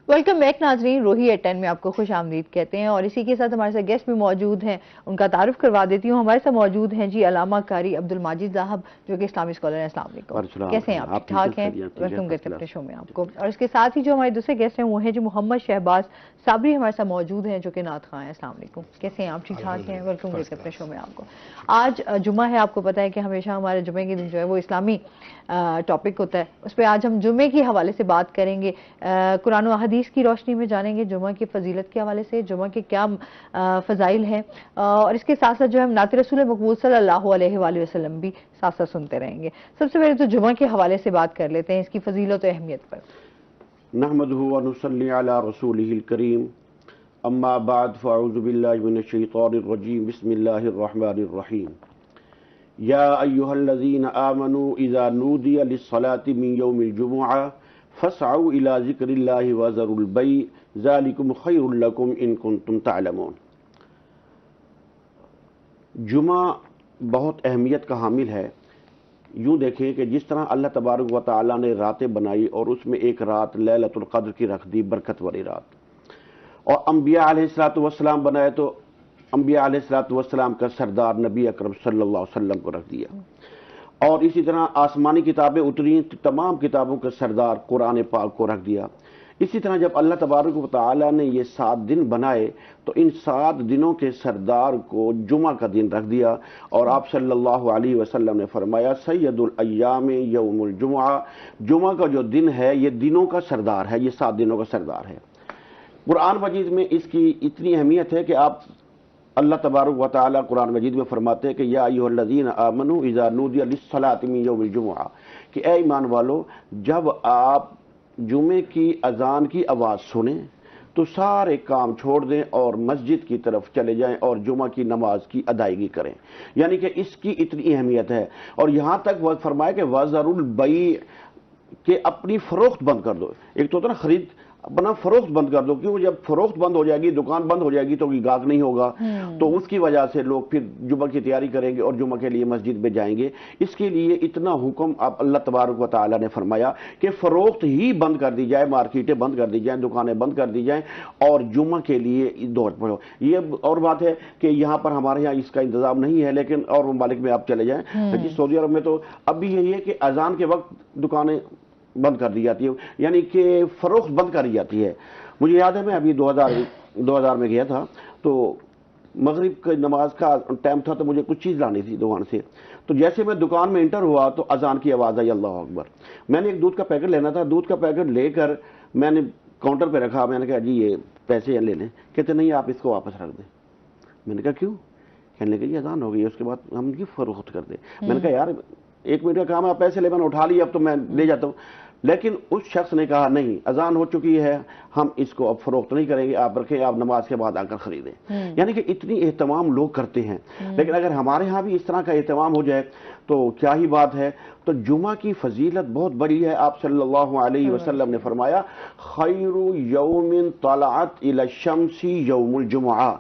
ویلکم بیک ناظرین، روہی ایٹ 10 میں آپ کو خوش آمدید کہتے ہیں. اور اسی کے ساتھ ہمارے ساتھ گیسٹ بھی موجود ہیں، ان کا تعارف کروا دیتی ہوں. ہمارے ساتھ موجود ہیں جی علامہ قاری عبدالماجد صاحب، جو کہ اسلامی اسکالر ہیں. السلام علیکم، کیسے ہیں آپ؟ ٹھیک ٹھاک ہیں؟ ویلکم کرتے ہیں اپنے شو میں آپ کو. اور اس کے ساتھ ہی جو ہمارے دوسرے گیسٹ ہیں وہ ہیں جی محمد شہباز صابری، ہمارے ساتھ موجود ہیں، جو کہ نعت خواں ہیں. السلام علیکم، کیسے ہیں آپ؟ ٹھیک ٹھاک ہیں؟ ویلکم کرتے ہیں اپنے شو میں آپ کو. آج جمعہ ہے، آپ کو پتہ ہے کہ ہمیشہ ہمارے جمعے کے دن جو ہے وہ اسلامی ٹاپک ہوتا ہے. اس پہ آج ہم جمعے کے حوالے سے بات کریں گے، قرآن و حدیث کی روشنی میں جانیں گے جمعہ کی فضیلت کے حوالے سے، جمعہ کے کیا فضائل ہیں، اور اس کے ساتھ ساتھ جو ہم نعت رسول مقبول صلی اللہ علیہ وآلہ وسلم بھی ساتھ ساتھ سنتے رہیں گے. سب سے پہلے تو جمعہ کے حوالے سے بات کر لیتے ہیں، اس کی فضیلت و اہمیت پر. نحمدہ ونصلی علی رسولہ الکریم، اما بعد فاعوذ باللہ من الشیطان الرجیم، بسم اللہ الرحمن الرحیم. یا ایہا الذین آمنوا اذا نودی للصلاة من یوم الجمعہ فاسعوا الی ذکر اللہ وذروا البیع ذالکم خیر لکم ان کنتم تعلمون. جمعہ بہت اہمیت کا حامل ہے. یوں دیکھیں کہ جس طرح اللہ تبارک و تعالیٰ نے راتیں بنائی اور اس میں ایک رات لیلۃ القدر کی رکھ دی، برکت والی رات، اور انبیاء علیہ الصلوۃ والسلام بنائے تو انبیاء علیہ الصلوۃ والسلام کا سردار نبی اکرم صلی اللہ علیہ وسلم کو رکھ دیا. اور اسی طرح آسمانی کتابیں اتری، تمام کتابوں کے سردار قرآن پاک کو رکھ دیا۔ اسی طرح جب اللہ تبارک و تعالی نے یہ 7 دن بنائے تو ان 7 دنوں کے سردار کو جمعہ کا دن رکھ دیا، اور آپ صلی اللہ علیہ وسلم نے فرمایا سید الایام یوم الجمعہ، جمعہ کا جو دن ہے یہ دنوں کا سردار ہے، یہ 7 دنوں کا سردار ہے۔ قرآن مجید میں اس کی اتنی اہمیت ہے کہ آپ اللہ تبارک و تعالی قرآن مجید میں فرماتے ہیں کہ یا ایھا الذین آمنوا اذا نودی للصلاۃ من یوم الجمعہ، کہ اے ایمان والو جب آپ جمعے کی اذان کی آواز سنیں تو سارے کام چھوڑ دیں اور مسجد کی طرف چلے جائیں اور جمعہ کی نماز کی ادائیگی کریں، یعنی کہ اس کی اتنی اہمیت ہے۔ اور یہاں تک وہ فرمایا کہ وَذَرُوا الْبَيْعَ، کہ اپنی فروخت بند کر دو۔ ایک تو ہوتا ہے نا خرید، اپنا فروخت بند کر دو، کیوں جب فروخت بند ہو جائے گی، دکان بند ہو جائے گی تو گاہک نہیں ہوگا، تو اس کی وجہ سے لوگ پھر جمعہ کی تیاری کریں گے اور جمعہ کے لیے مسجد میں جائیں گے۔ اس کے لیے اتنا حکم آپ اللہ تبارک و تعالی نے فرمایا کہ فروخت ہی بند کر دی جائے، مارکیٹیں بند کر دی جائیں، دکانیں بند کر دی جائیں اور جمعہ کے لیے دور پڑو۔ یہ اور بات ہے کہ یہاں پر ہمارے یہاں اس کا انتظام نہیں ہے، لیکن اور ممالک میں آپ چلے جائیں، سعودی عرب میں تو اب بھی یہی ہے کہ اذان کے وقت دکانیں بند کر دی جاتی ہے، یعنی کہ فروخت بند کر دی جاتی ہے۔ مجھے یاد ہے میں ابھی 2000 میں گیا تھا، تو مغرب کی نماز کا ٹائم تھا، تو مجھے کچھ چیز لانی تھی دکان سے، تو جیسے میں دکان میں انٹر ہوا تو اذان کی آواز آئی، اللہ اکبر۔ میں نے ایک دودھ کا پیکٹ لینا تھا، دودھ کا پیکٹ لے کر میں نے کاؤنٹر پہ رکھا، میں نے کہا جی یہ پیسے لے لیں، کہتے نہیں آپ اس کو واپس رکھ دیں۔ میں نے کہا کیوں؟ کہنے لگے یہ اذان ہو گئی، اس کے بعد ہم کی فروخت کر دیں۔ میں نے کہا یار 1 منٹ کا کام ہے، آپ پیسے لے، میں نے اٹھا لیا، اب تو میں لے جاتا ہوں۔ لیکن اس شخص نے کہا نہیں، اذان ہو چکی ہے، ہم اس کو اب فروخت نہیں کریں گے، آپ رکھیں، آپ نماز کے بعد آ کر خریدیں۔ یعنی کہ اتنی اہتمام لوگ کرتے ہیں، لیکن اگر ہمارے ہاں بھی اس طرح کا اہتمام ہو جائے تو کیا ہی بات ہے۔ تو جمعہ کی فضیلت بہت بڑی ہے۔ آپ صلی اللہ علیہ وسلم نے فرمایا خیر یوم طلعت الی الشمس یوم الجمعہ،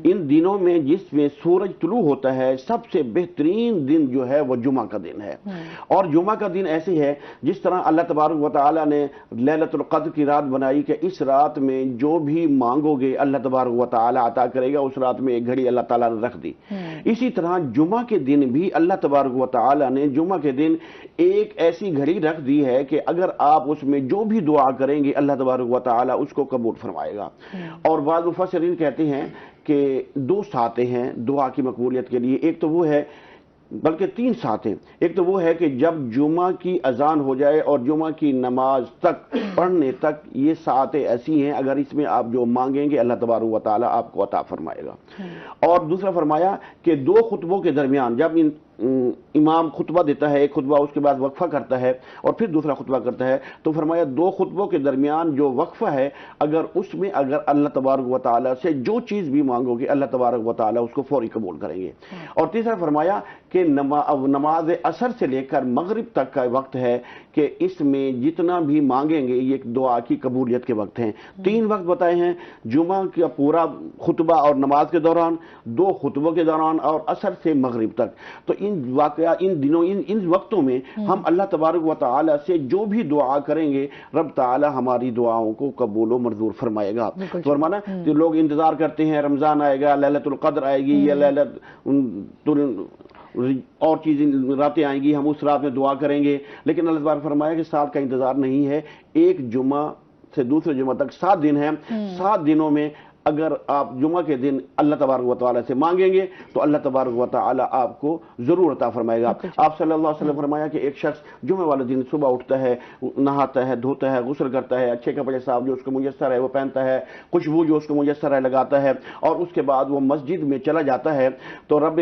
ان دنوں میں جس میں سورج طلوع ہوتا ہے سب سے بہترین دن جو ہے وہ جمعہ کا دن ہے۔ اور جمعہ کا دن ایسی ہے جس طرح اللہ تبارک و تعالی نے لیلۃ القدر کی رات بنائی کہ اس رات میں جو بھی مانگو گے اللہ تبارک و تعالی عطا کرے گا، اس رات میں ایک گھڑی اللہ تعالی نے رکھ دی۔ اسی طرح جمعہ کے دن بھی اللہ تبارک و تعالی نے جمعہ کے دن ایک ایسی گھڑی رکھ دی ہے کہ اگر آپ اس میں جو بھی دعا کریں گے اللہ تبارک و تعالی اس کو قبول فرمائے گا۔ اور بعض مفسرین کہتے ہیں کہ 2 ساعتیں ہیں دعا کی مقبولیت کے لیے، ایک تو وہ ہے، بلکہ 3 ساعتیں، ایک تو وہ ہے کہ جب جمعہ کی اذان ہو جائے اور جمعہ کی نماز تک پڑھنے تک، یہ ساعتیں ایسی ہیں اگر اس میں آپ جو مانگیں گے اللہ تبارک و تعالی آپ کو عطا فرمائے گا۔ اور دوسرا فرمایا کہ 2 خطبوں کے درمیان جب امام خطبہ دیتا ہے، ایک خطبہ اس کے بعد وقفہ کرتا ہے اور پھر دوسرا خطبہ کرتا ہے، تو فرمایا 2 خطبوں کے درمیان جو وقفہ ہے اگر اس میں اگر اللہ تبارک و تعالی سے جو چیز بھی مانگو گے اللہ تبارک و تعالی اس کو فوری قبول کریں گے۔ اور تیسرا فرمایا کہ نماز عصر سے لے کر مغرب تک کا وقت ہے کہ اس میں جتنا بھی مانگیں گے یہ دعا کی قبولیت کے وقت ہیں۔ 3 وقت بتائے ہیں، جمعہ کا پورا خطبہ اور نماز کے دوران، 2 خطبوں کے دوران اور عصر سے مغرب تک۔ تو ان دنوں ان وقتوں میں ہم اللہ تبارک و تعالی سے جو بھی دعا کریں گے رب تعالی ہماری دعاؤں کو قبول و منظور فرمائے گا۔ فرمانا تو لوگ انتظار کرتے ہیں رمضان آئے گا، لیلۃ القدر آئے گی یا اور چیزیں راتیں آئیں گی، ہم اس رات میں دعا کریں گے، لیکن اللہ تعالیٰ نے فرمایا کہ سال کا انتظار نہیں ہے، ایک جمعہ سے دوسرے جمعہ تک 7 دن ہیں، 7 دنوں میں اگر آپ جمعہ کے دن اللہ تبارک و تعالی سے مانگیں گے تو اللہ تبارک و تعالی آپ کو ضرور عطا فرمائے گا۔ آپ صلی اللہ علیہ وسلم فرمایا کہ ایک شخص جمعہ والے دن صبح اٹھتا ہے، نہاتا ہے، دھوتا ہے، غسل کرتا ہے، اچھے کپڑے صاف جو اس کو میسر ہے وہ پہنتا ہے، خوشبو جو اس کو میسر ہے لگاتا ہے، اور اس کے بعد وہ مسجد میں چلا جاتا ہے، تو رب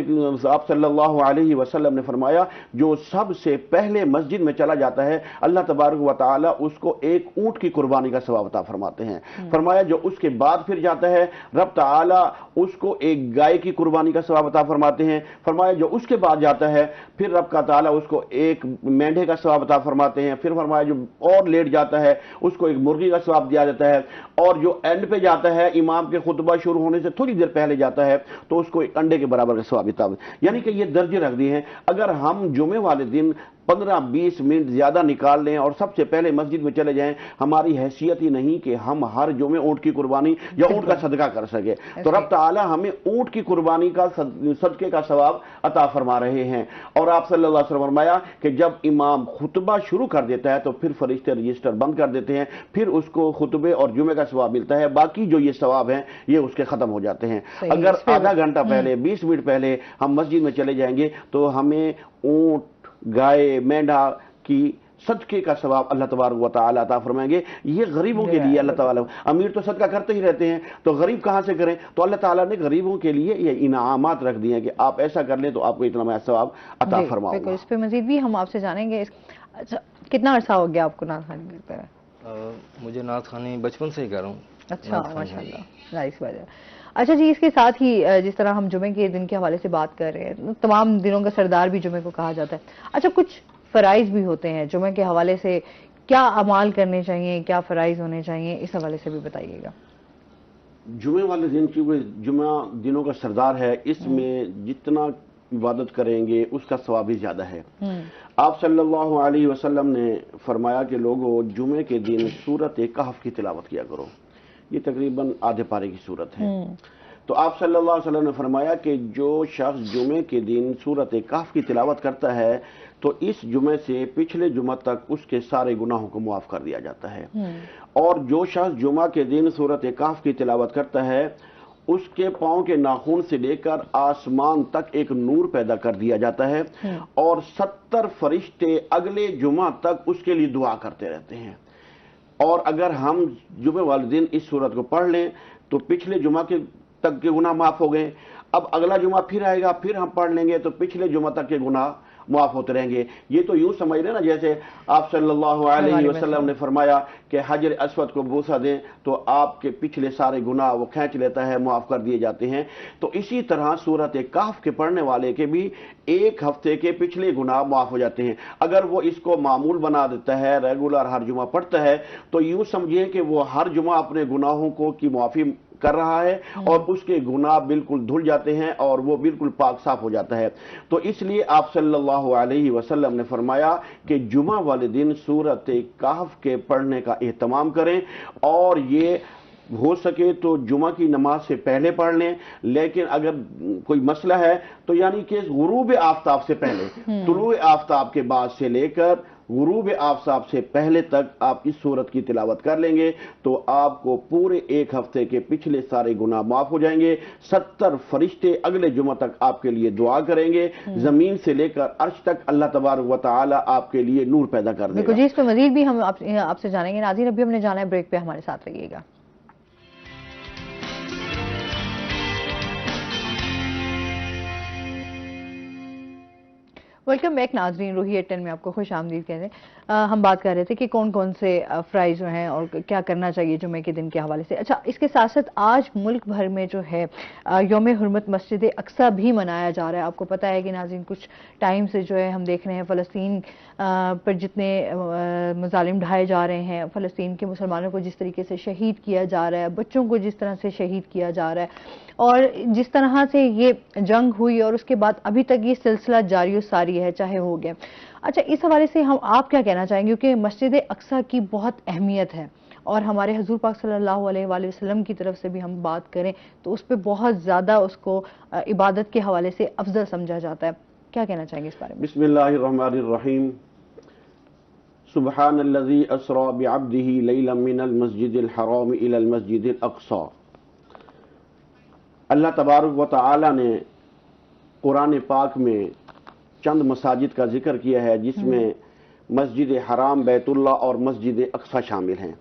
آپ صلی اللہ علیہ وسلم نے فرمایا جو سب سے پہلے مسجد میں چلا جاتا ہے اللہ تبارک و تعالی اس کو ایک اونٹ کی قربانی کا ثواب عطا فرماتے ہیں۔ فرمایا جو اس کے بعد پھر جاتا ہے رب تعالی اس کو ایک گائے کی قربانی کا ثواب عطا فرماتے ہیں۔ فرمایا جو اس کے بعد جاتا ہے پھر رب کا تعالی اس کو ایک مینڈھے کا ثواب عطا فرماتے ہیں۔ پھر فرمایا جو اور لیٹ جاتا ہے اس کو ایک مرغی کا ثواب دیا جاتا ہے، اور جو اینڈ پہ جاتا ہے امام کے خطبہ شروع ہونے سے تھوڑی دیر پہلے جاتا ہے تو اس کو ایک انڈے کے برابر کا ثواب عطا۔ یعنی کہ یہ درجے رکھ دیے ہیں۔ اگر ہم جمعے والے دن 15-20 منٹ زیادہ نکال لیں اور سب سے پہلے مسجد میں چلے جائیں. ہماری حیثیت ہی نہیں کہ ہم ہر جمعے اونٹ کی قربانی یا اونٹ کا صدقہ کر سکے. تو رب تعالی ہمیں اونٹ کی قربانی کا صدقے کا ثواب عطا فرما رہے ہیں. اور آپ صلی اللہ علیہ وسلم فرمایا کہ جب امام خطبہ شروع کر دیتا ہے تو پھر فرشتے رجسٹر بند کر دیتے ہیں, پھر اس کو خطبے اور جمعے کا ثواب ملتا ہے, باقی جو یہ ثواب ہیں یہ اس کے ختم ہو جاتے ہیں. اگر آدھا گھنٹہ پہلے 20 منٹ پہلے ہم مسجد میں چلے جائیں گے تو ہمیں اونٹ, گائے, مینڈھا کی صدقے کا ثواب اللہ تبارک و تعالی عطا فرمائیں گے. یہ غریبوں کے لیے اللہ تعالیٰ, امیر تو صدقہ کرتے ہی رہتے ہیں تو غریب کہاں سے کریں؟ تو اللہ تعالیٰ نے غریبوں کے لیے یہ انعامات رکھ دیے ہیں کہ آپ ایسا کر لیں تو آپ کو اتنا میں ثواب عطا فرماؤں گا. اس پہ مزید بھی ہم آپ سے جانیں گے. اچھا, کتنا عرصہ ہو گیا آپ کو نعت خوانی کرتے ہوئے؟ مجھے نعت خوانی بچپن سے ہی کر رہا ہوں. اچھا, ماشاء اللہ, نائس بات ہے. اچھا جی, اس کے ساتھ ہی جس طرح ہم جمعے کے دن کے حوالے سے بات کر رہے ہیں, تمام دنوں کا سردار بھی جمعے کو کہا جاتا ہے. اچھا, کچھ فرائض بھی ہوتے ہیں جمعے کے حوالے سے, کیا اعمال کرنے چاہیے, کیا فرائض ہونے چاہیے, اس حوالے سے بھی بتائیے گا. جمعے والے دن چونکہ جمعہ دنوں کا سردار ہے, اس میں جتنا عبادت کریں گے اس کا ثواب بھی زیادہ ہے. آپ صلی اللہ علیہ وسلم نے فرمایا کہ لوگوں جمعے کے دن سورۃ کہف کی تلاوت کیا کرو. یہ تقریباً آدھے پارے کی سورت ہے. تو آپ صلی اللہ علیہ وسلم نے فرمایا کہ جو شخص جمعے کے دن سورۃ کہف کی تلاوت کرتا ہے تو اس جمعے سے پچھلے جمعہ تک اس کے سارے گناہوں کو معاف کر دیا جاتا ہے. اور جو شخص جمعہ کے دن سورۃ کہف کی تلاوت کرتا ہے اس کے پاؤں کے ناخن سے لے کر آسمان تک ایک نور پیدا کر دیا جاتا ہے, اور 70 فرشتے اگلے جمعہ تک اس کے لیے دعا کرتے رہتے ہیں. اور اگر ہم جمعے والے دن اس سورت کو پڑھ لیں تو پچھلے جمعہ کے تک کے گناہ معاف ہو گئے. اب اگلا جمعہ پھر آئے گا, پھر ہم پڑھ لیں گے تو پچھلے جمعہ تک کے گناہ معاف ہوتے رہیں گے. یہ تو یوں سمجھ لیں نا جیسے آپ صلی اللہ علیہ وسلم نے فرمایا کہ حجر اسود کو بوسہ دیں تو آپ کے پچھلے سارے گناہ وہ کھینچ لیتا ہے, معاف کر دیے جاتے ہیں. تو اسی طرح سورۃ کہف کے پڑھنے والے کے بھی ایک ہفتے کے پچھلے گناہ معاف ہو جاتے ہیں. اگر وہ اس کو معمول بنا دیتا ہے, ریگولر ہر جمعہ پڑھتا ہے, تو یوں سمجھیں کہ وہ ہر جمعہ اپنے گناہوں کو کی معافی کر رہا ہے اور اس کے گناہ بالکل دھل جاتے ہیں اور وہ بالکل پاک صاف ہو جاتا ہے. تو اس لیے آپ صلی اللہ علیہ وسلم نے فرمایا کہ جمعہ والے دن سورۃ کہف کے پڑھنے کا اہتمام کریں, اور یہ ہو سکے تو جمعہ کی نماز سے پہلے پڑھ لیں. لیکن اگر کوئی مسئلہ ہے تو یعنی کہ غروب آفتاب سے پہلے, طلوع آفتاب کے بعد سے لے کر غروب آفتاب سے پہلے تک آپ اس سورت کی تلاوت کر لیں گے تو آپ کو پورے ایک ہفتے کے پچھلے سارے گناہ معاف ہو جائیں گے. 70 فرشتے اگلے جمعہ تک آپ کے لیے دعا کریں گے. زمین سے لے کر عرش تک اللہ تبارک و تعالی آپ کے لیے نور پیدا کر دے گا. جی, اس پہ مزید بھی ہم آپ سے جانیں گے. ناظرین, ابھی ہم نے جانا ہے بریک پہ, ہمارے ساتھ رہیے گا. ویلکم بیک ناظرین, روحی 10 میں آپ کو خوش آمدید کہتے ہیں. ہم بات کر رہے تھے کہ کون کون سے فرائض جو ہیں اور کیا کرنا چاہیے جمعے کے دن کے حوالے سے. اچھا, اس کے ساتھ ساتھ آج ملک بھر میں جو ہے یوم حرمت مسجد اقصیٰ بھی منایا جا رہا ہے. آپ کو پتہ ہے کہ ناظرین کچھ ٹائم سے جو ہے ہم دیکھ رہے ہیں فلسطین پر جتنے مظالم ڈھائے جا رہے ہیں, فلسطین کے مسلمانوں کو جس طریقے سے شہید کیا جا رہا ہے, بچوں کو جس طرح سے شہید کیا جا رہا ہے, اور جس طرح سے یہ جنگ ہوئی اور اس کے بعد ابھی تک یہ سلسلہ جاری و ساری ہے, چاہے ہو گیا. اچھا, اس حوالے سے آپ کیا کہنا چاہیں گے, کیونکہ مسجد اقصیٰ کی بہت اہمیت ہے اور ہمارے حضور پاک صلی اللہ علیہ وآلہ وسلم کی طرف سے بھی ہم بات کریں تو اس پہ بہت زیادہ اس کو عبادت کے حوالے سے افضل سمجھا جاتا ہے. کیا کہنا چاہیں گے اس بارے میں؟ بسم اللہ الرحمن الرحیم. سبحان الذی اسری بعبدہ لیلا من المسجد الحرام الی المسجد الاقصی. اللہ تبارک و تعالی نے قرآن پاک میں چند مساجد کا ذکر کیا ہے جس میں مسجد حرام, بیت اللہ اور مسجد اقصیٰ شامل ہیں.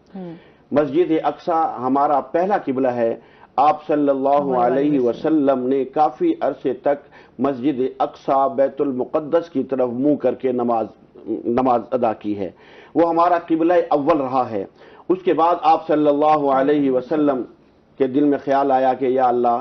مسجد اقصیٰ ہمارا پہلا قبلہ ہے. آپ صلی اللہ علیہ وسلم نے کافی عرصے تک مسجد اقصیٰ بیت المقدس کی طرف منہ کر کے نماز ادا کی ہے. وہ ہمارا قبلہ اول رہا ہے. اس کے بعد آپ صلی اللہ علیہ وسلم کے دل میں خیال آیا کہ یا اللہ,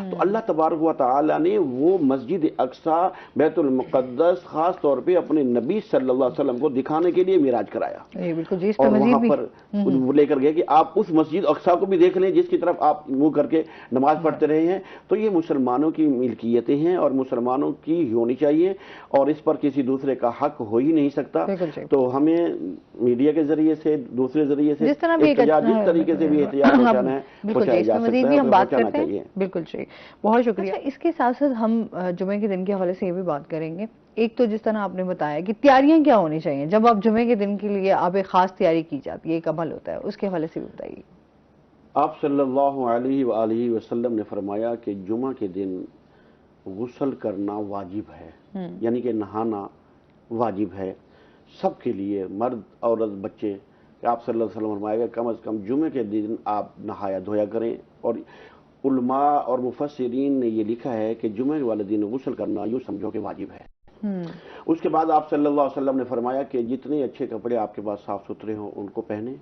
تو اللہ تبارک و تعالیٰ نے وہ مسجد اقصی بیت المقدس خاص طور پہ اپنے نبی صلی اللہ علیہ وسلم کو دکھانے کے لیے معراج کرایا اور وہاں پر لے کر گئے کہ آپ اس مسجد اقصی کو بھی دیکھ لیں جس کی طرف آپ منہ کر کے نماز پڑھتے رہے ہیں. تو یہ مسلمانوں کی ملکیتیں ہیں اور مسلمانوں کی ہونی چاہیے اور اس پر کسی دوسرے کا حق ہو ہی نہیں سکتا. تو ہمیں میڈیا کے ذریعے سے دوسرے ذریعے سے جس طریقے سے بھی احتجاج پہنچانا ہے پہنچایا جا سکتا ہے، پہنچانا چاہیے. بالکل صحیح، بہت شکریہ. اس کے ساتھ ساتھ ہم جمعے کے دن کے حوالے سے یہ بھی بات کریں گے. ایک تو جس طرح آپ نے بتایا کہ تیاریاں کیا ہونی چاہیے جب آپ جمعے کے دن کے لیے آپ ایک خاص تیاری کی جاتی ہے، ایک عمل ہوتا ہے، اس کے حوالے سے بھی بتائیے. آپ صلی اللہ علیہ وآلہ وسلم نے فرمایا کہ جمعہ کے دن غسل کرنا واجب ہے، یعنی کہ نہانا واجب ہے سب کے لیے، مرد عورت بچے. آپ صلی اللہ علیہ وسلم فرمایا کہ کم از کم جمعے کے دن آپ نہایا دھویا کریں. اور علماء اور مفسرین نے یہ لکھا ہے کہ جمعے والے دن غسل کرنا یوں سمجھو کہ واجب ہے. اس کے بعد آپ صلی اللہ علیہ وسلم نے فرمایا کہ جتنے اچھے کپڑے آپ کے پاس صاف ستھرے ہوں ان کو پہنیں.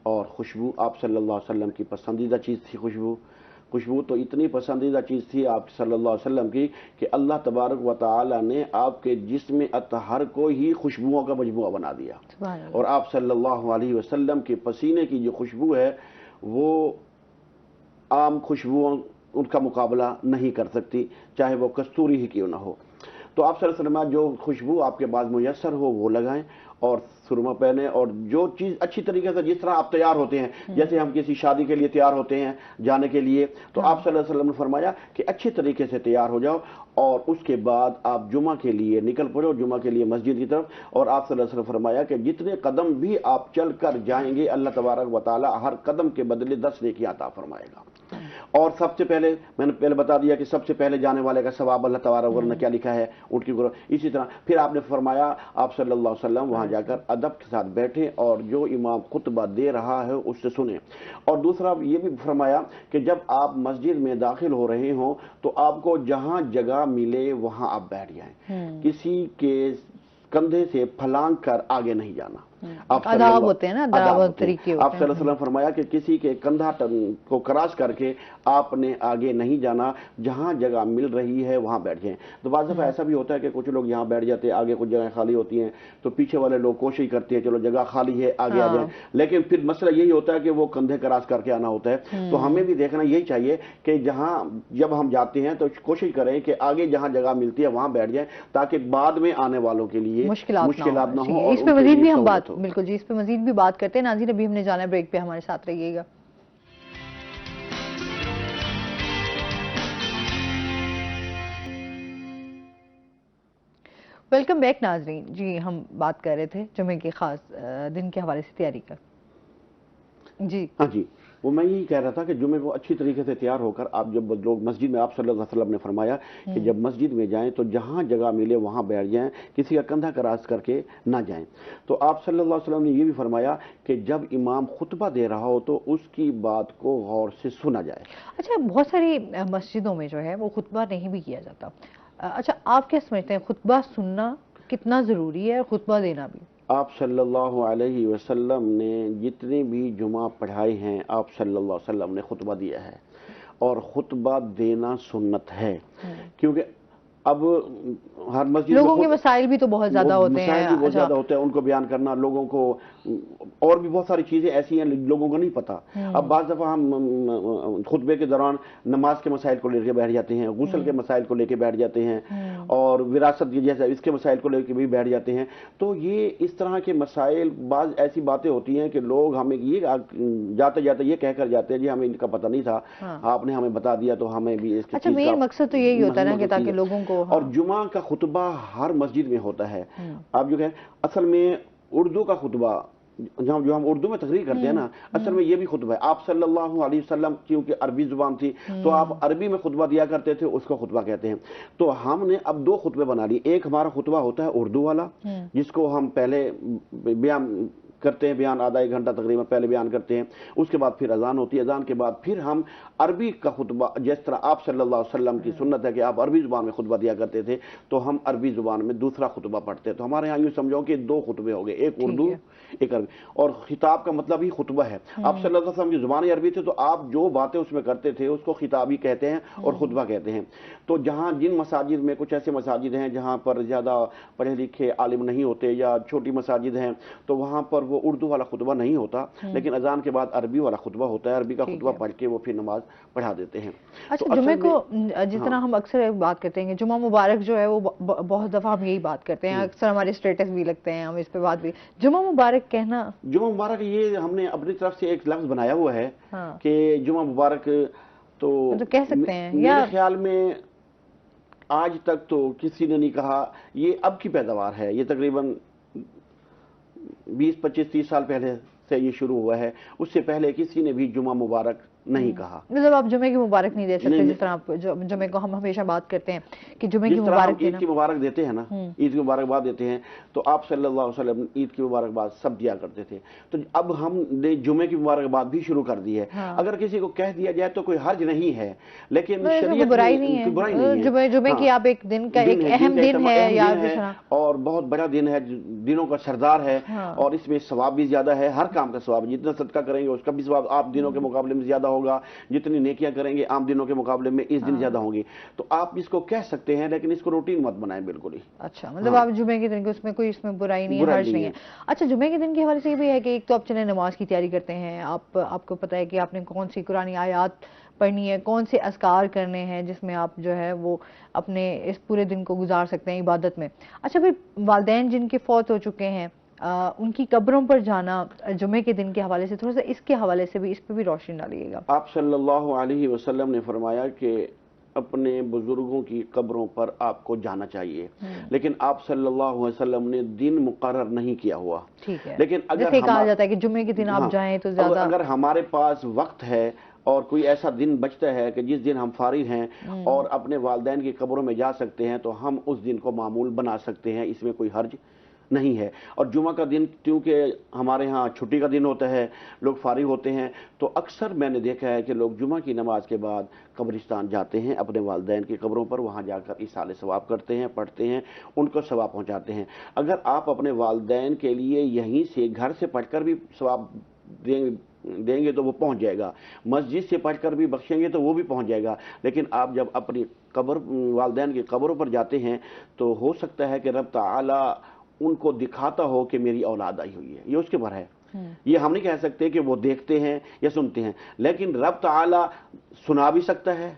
اور خوشبو آپ صلی اللہ علیہ وسلم کی پسندیدہ چیز تھی خوشبو تو اتنی پسندیدہ چیز تھی آپ صلی اللہ علیہ وسلم کی کہ اللہ تبارک و تعالی نے آپ کے جسم اطہر کو ہی خوشبوؤں کا مجموعہ بنا دیا. اور آپ صلی اللہ علیہ وسلم کے پسینے کی جو خوشبو ہے وہ عام خوشبوؤں ان کا مقابلہ نہیں کر سکتی، چاہے وہ کستوری ہی کیوں نہ ہو. تو آپ صلی اللہ علیہ وسلم جو خوشبو آپ کے پاس میسر ہو وہ لگائیں اور سرما پہنے. اور جو چیز اچھی طریقے سے جس طرح آپ تیار ہوتے ہیں، جیسے ہم کسی شادی کے لیے تیار ہوتے ہیں جانے کے لیے، تو آپ صلی اللہ علیہ وسلم نے فرمایا کہ اچھے طریقے سے تیار ہو جاؤ اور اس کے بعد آپ جمعہ کے لیے نکل پڑو، جمعہ کے لیے مسجد کی طرف. اور آپ صلی اللہ علیہ وسلم فرمایا کہ جتنے قدم بھی آپ چل کر جائیں گے اللہ تبارک و تعالی ہر قدم کے بدلے 10 نیکی عطا فرمائے گا. اور سب سے پہلے میں نے پہلے بتا دیا کہ سب سے پہلے جانے والے کا ثواب اللہ تبارک و تعالی نے کیا لکھا ہے، اونٹ کی گرو. اسی طرح پھر آپ نے فرمایا آپ صلی اللہ علیہ وسلم وہاں جا کر ادب کے ساتھ بیٹھیں اور جو امام خطبہ دے رہا ہے اس سے سنیں. اور دوسرا یہ بھی فرمایا کہ جب آپ مسجد میں داخل ہو رہے ہوں تو آپ کو جہاں جگہ ملے وہاں آپ بیٹھ جائیں، کسی کے کندھے سے پھلانگ کر آگے نہیں جانا. آداب ہوتے ہیں نا، آداب طریقے ہوتے ہیں. آپ صلی اللہ علیہ وسلم فرمایا کہ کسی کے کندھا کو کراس کر کے آپ نے آگے نہیں جانا، جہاں جگہ مل رہی ہے وہاں بیٹھ جائیں. تو بعض دفعہ ایسا بھی ہوتا ہے کہ کچھ لوگ یہاں بیٹھ جاتے ہیں، آگے کچھ جگہیں خالی ہوتی ہیں تو پیچھے والے لوگ کوشش کرتے ہیں چلو جگہ خالی ہے آگے آ جائیں، لیکن پھر مسئلہ یہی ہوتا ہے کہ وہ کندھے کراس کر کے آنا ہوتا ہے. تو ہمیں بھی دیکھنا یہی چاہیے کہ جہاں جب ہم جاتے ہیں تو کوشش کریں کہ آگے جہاں جگہ ملتی ہے وہاں بیٹھ جائیں تاکہ بعد میں آنے والوں کے لیے مشکلات نہ ہوں. اس پہ مزید بھی ہم بات بالکل جی اس پہ مزید بھی بات کرتے ہیں. ناظرین ابھی ہم نے جانا ہے بریک پہ، ہمارے ساتھ رہیے گا. ویلکم بیک ناظرین. جی ہم بات کر رہے تھے جمعے کے خاص دن کے حوالے سے تیاری کا. جی ہاں جی، وہ میں یہی کہہ رہا تھا کہ جمعے کو اچھی طریقے سے تیار ہو کر آپ جب لوگ مسجد میں، آپ صلی اللہ علیہ وسلم نے فرمایا کہ جب مسجد میں جائیں تو جہاں جگہ ملے وہاں بیٹھ جائیں، کسی کا کندھا کراس کر کے نہ جائیں. تو آپ صلی اللہ علیہ وسلم نے یہ بھی فرمایا کہ جب امام خطبہ دے رہا ہو تو اس کی بات کو غور سے سنا جائے. اچھا، بہت ساری مسجدوں میں جو ہے وہ خطبہ نہیں بھی کیا جاتا. اچھا، آپ کیا سمجھتے ہیں خطبہ سننا کتنا ضروری ہے اور خطبہ دینا بھی؟ آپ صلی اللہ علیہ وسلم نے جتنے بھی جمعہ پڑھائے ہیں آپ صلی اللہ علیہ وسلم نے خطبہ دیا ہے اور خطبہ دینا سنت ہے. کیونکہ اب ہر مسجد لوگوں کے مسائل بھی تو بہت زیادہ ہوتے ہیں، مسائل بھی بہت زیادہ ہوتے ہیں، ان کو بیان کرنا لوگوں کو، اور بھی بہت ساری چیزیں ایسی ہیں لوگوں کو نہیں پتا. اب بعض دفعہ ہم خطبے کے دوران نماز کے مسائل کو لے کے بیٹھ جاتے ہیں، غسل کے مسائل کو لے کے بیٹھ جاتے ہیں اور وراثت کی جیسے اس کے مسائل کو لے کے بھی بیٹھ جاتے ہیں. تو یہ اس طرح کے مسائل، بعض ایسی باتیں ہوتی ہیں کہ لوگ ہمیں یہ جاتے جاتے یہ کہہ کر جاتے ہیں جی ہمیں ان کا پتہ نہیں تھا، آپ نے ہمیں بتا دیا تو ہمیں بھی اس کی. اچھا، مین مقصد تو یہی ہوتا ہے نا کہ تاکہ لوگوں کو. اور جمعہ کا خطبہ ہر مسجد میں ہوتا ہے. آپ جو کہیں اصل میں اردو کا خطبہ جو ہم اردو میں تقریر کرتے ہیں نا، اصل میں یہ بھی خطبہ ہے. آپ صلی اللہ علیہ وسلم کیونکہ عربی زبان تھی تو آپ عربی میں خطبہ دیا کرتے تھے، اس کو خطبہ کہتے ہیں. تو ہم نے اب 2 خطبے بنا لیے. ایک ہمارا خطبہ ہوتا ہے اردو والا جس کو ہم پہلے بیان کرتے ہیں بیان, آدھا ایک گھنٹہ تقریباً پہلے بیان کرتے ہیں, اس کے بعد پھر اذان ہوتی ہے, اذان کے بعد پھر ہم عربی کا خطبہ, جس طرح آپ صلی اللہ علیہ وسلم کی سنت ہے کہ آپ عربی زبان میں خطبہ دیا کرتے تھے, تو ہم عربی زبان میں دوسرا خطبہ پڑھتے ہیں. تو ہمارے یہاں یوں سمجھو کہ 2 خطبے ہو گئے, ایک اردو ایک عربی, اور خطاب کا مطلب ہی خطبہ ہے. آپ صلی اللہ علیہ وسلم کی زبان عربی تھی, تو آپ جو باتیں اس میں کرتے تھے اس کو خطابی کہتے ہیں اور خطبہ کہتے ہیں. تو جہاں جن مساجد میں, کچھ ایسے مساجد ہیں جہاں پر زیادہ پڑھے لکھے عالم نہیں ہوتے یا چھوٹی مساجد ہیں, تو وہاں پر وہ اردو والا خطبہ نہیں ہوتا, لیکن اذان کے بعد عربی والا خطبہ ہوتا ہے. عربی کا خطبہ پڑھ کے وہ پھر نماز پڑھا دیتے ہیں. اچھا, جمعے کو جس طرح ہم اکثر بات کرتے ہیں کہ جمعہ مبارک جو ہے وہ بہت دفعہ ہم یہی بات کرتے ہیں, اکثر ہمارے اسٹیٹس بھی لگتے ہیں, ہم اس پہ بات بھی, جمعہ مبارک کہنا, جمعہ مبارک یہ ہم نے اپنی طرف سے ایک لفظ بنایا ہوا ہے کہ جمعہ مبارک, تو کہہ سکتے ہیں, میرے خیال میں آج تک تو کسی نے نہیں کہا. یہ اب کی پیداوار ہے, یہ تقریباً 20 25 30 سال پہلے سے یہ شروع ہوا ہے. اس سے پہلے کسی نے بھی جمعہ مبارک نہیں کہا. مطلب آپ جمعے کی مبارک نہیں دے سکتے, جس طرح آپ جمعے کو ہم ہمیشہ بات کرتے ہیں کہ جمعے کی مبارک عید کی مبارک دیتے ہیں نا, عید کی مبارکباد دیتے ہیں, تو آپ صلی اللہ علیہ وسلم عید کی مبارکباد سب دیا کرتے تھے. تو اب ہم نے جمعے کی مبارکباد بھی شروع کر دی ہے. اگر کسی کو کہہ دیا جائے تو کوئی حرج نہیں ہے, لیکن شریعت برائی نہیں ہے. جمعے کی آپ ایک دن کا ایک اہم دن ہے, اور بہت بڑا دن ہے, دنوں کا سردار ہے, اور اس میں ثواب بھی زیادہ ہے. ہر کام کا ثواب, جتنا صدقہ کریں گے اس کا بھی ثواب آپ دنوں کے مقابلے میں زیادہ ہوگا, جتنی نیکیاں کریں گے عام دنوں کے مقابلے میں اس دن زیادہ ہوں گی. تو آپ اس کو کہہ سکتے ہیں, لیکن اس کو روٹین مت بنائیں بالکل ہی. اچھا, مطلب آپ جمعے کے دن کے اس میں کوئی برائی نہیں ہے, حرج نہیں ہے. اچھا, جمعے کے دن کے حوالے سے یہ بھی ہے کہ ایک تو آپ چلیں نماز کی تیاری کرتے ہیں, آپ کو پتہ ہے کہ آپ نے کون سی قرآنی آیات پڑھنی ہے, کون سے اذکار کرنے ہیں جس میں آپ جو ہے وہ اپنے اس پورے دن کو گزار سکتے ہیں عبادت میں. اچھا, پھر والدین جن کے فوت ہو چکے ہیں ان کی قبروں پر جانا جمعے کے دن کے حوالے سے, تھوڑا سا اس کے حوالے سے بھی, اس پہ بھی روشنی ڈالیے گا. آپ صلی اللہ علیہ وسلم نے فرمایا کہ اپنے بزرگوں کی قبروں پر آپ کو جانا چاہیے, لیکن آپ صلی اللہ علیہ وسلم نے دن مقرر نہیں کیا ہوا. ٹھیک ہے, لیکن جیسے کہا جاتا ہے کہ جمعے کے دن آپ جائیں تو زیادہ, اگر ہمارے پاس وقت ہے اور کوئی ایسا دن بچتا ہے کہ جس دن ہم فارغ ہیں اور اپنے والدین کی قبروں میں جا سکتے ہیں, تو ہم اس دن کو معمول بنا سکتے ہیں, اس میں کوئی حرج نہیں ہے. اور جمعہ کا دن کیونکہ ہمارے ہاں چھٹی کا دن ہوتا ہے, لوگ فارغ ہوتے ہیں, تو اکثر میں نے دیکھا ہے کہ لوگ جمعہ کی نماز کے بعد قبرستان جاتے ہیں, اپنے والدین کی قبروں پر وہاں جا کر ایصال ثواب کرتے ہیں, پڑھتے ہیں, ان کو ثواب پہنچاتے ہیں. اگر آپ اپنے والدین کے لیے یہیں سے گھر سے پڑھ کر بھی ثواب دیں گے تو وہ پہنچ جائے گا, مسجد سے پڑھ کر بھی بخشیں گے تو وہ بھی پہنچ جائے گا. لیکن آپ جب اپنی والدین کی قبروں پر جاتے ہیں تو ہو سکتا ہے کہ رب تعالی ان کو دکھاتا ہو کہ میری اولاد آئی ہوئی ہے, یہ اس کے پر ہے. یہ ہم نہیں کہہ سکتے کہ وہ دیکھتے ہیں یا سنتے ہیں, لیکن رب تعالی سنا بھی سکتا ہے,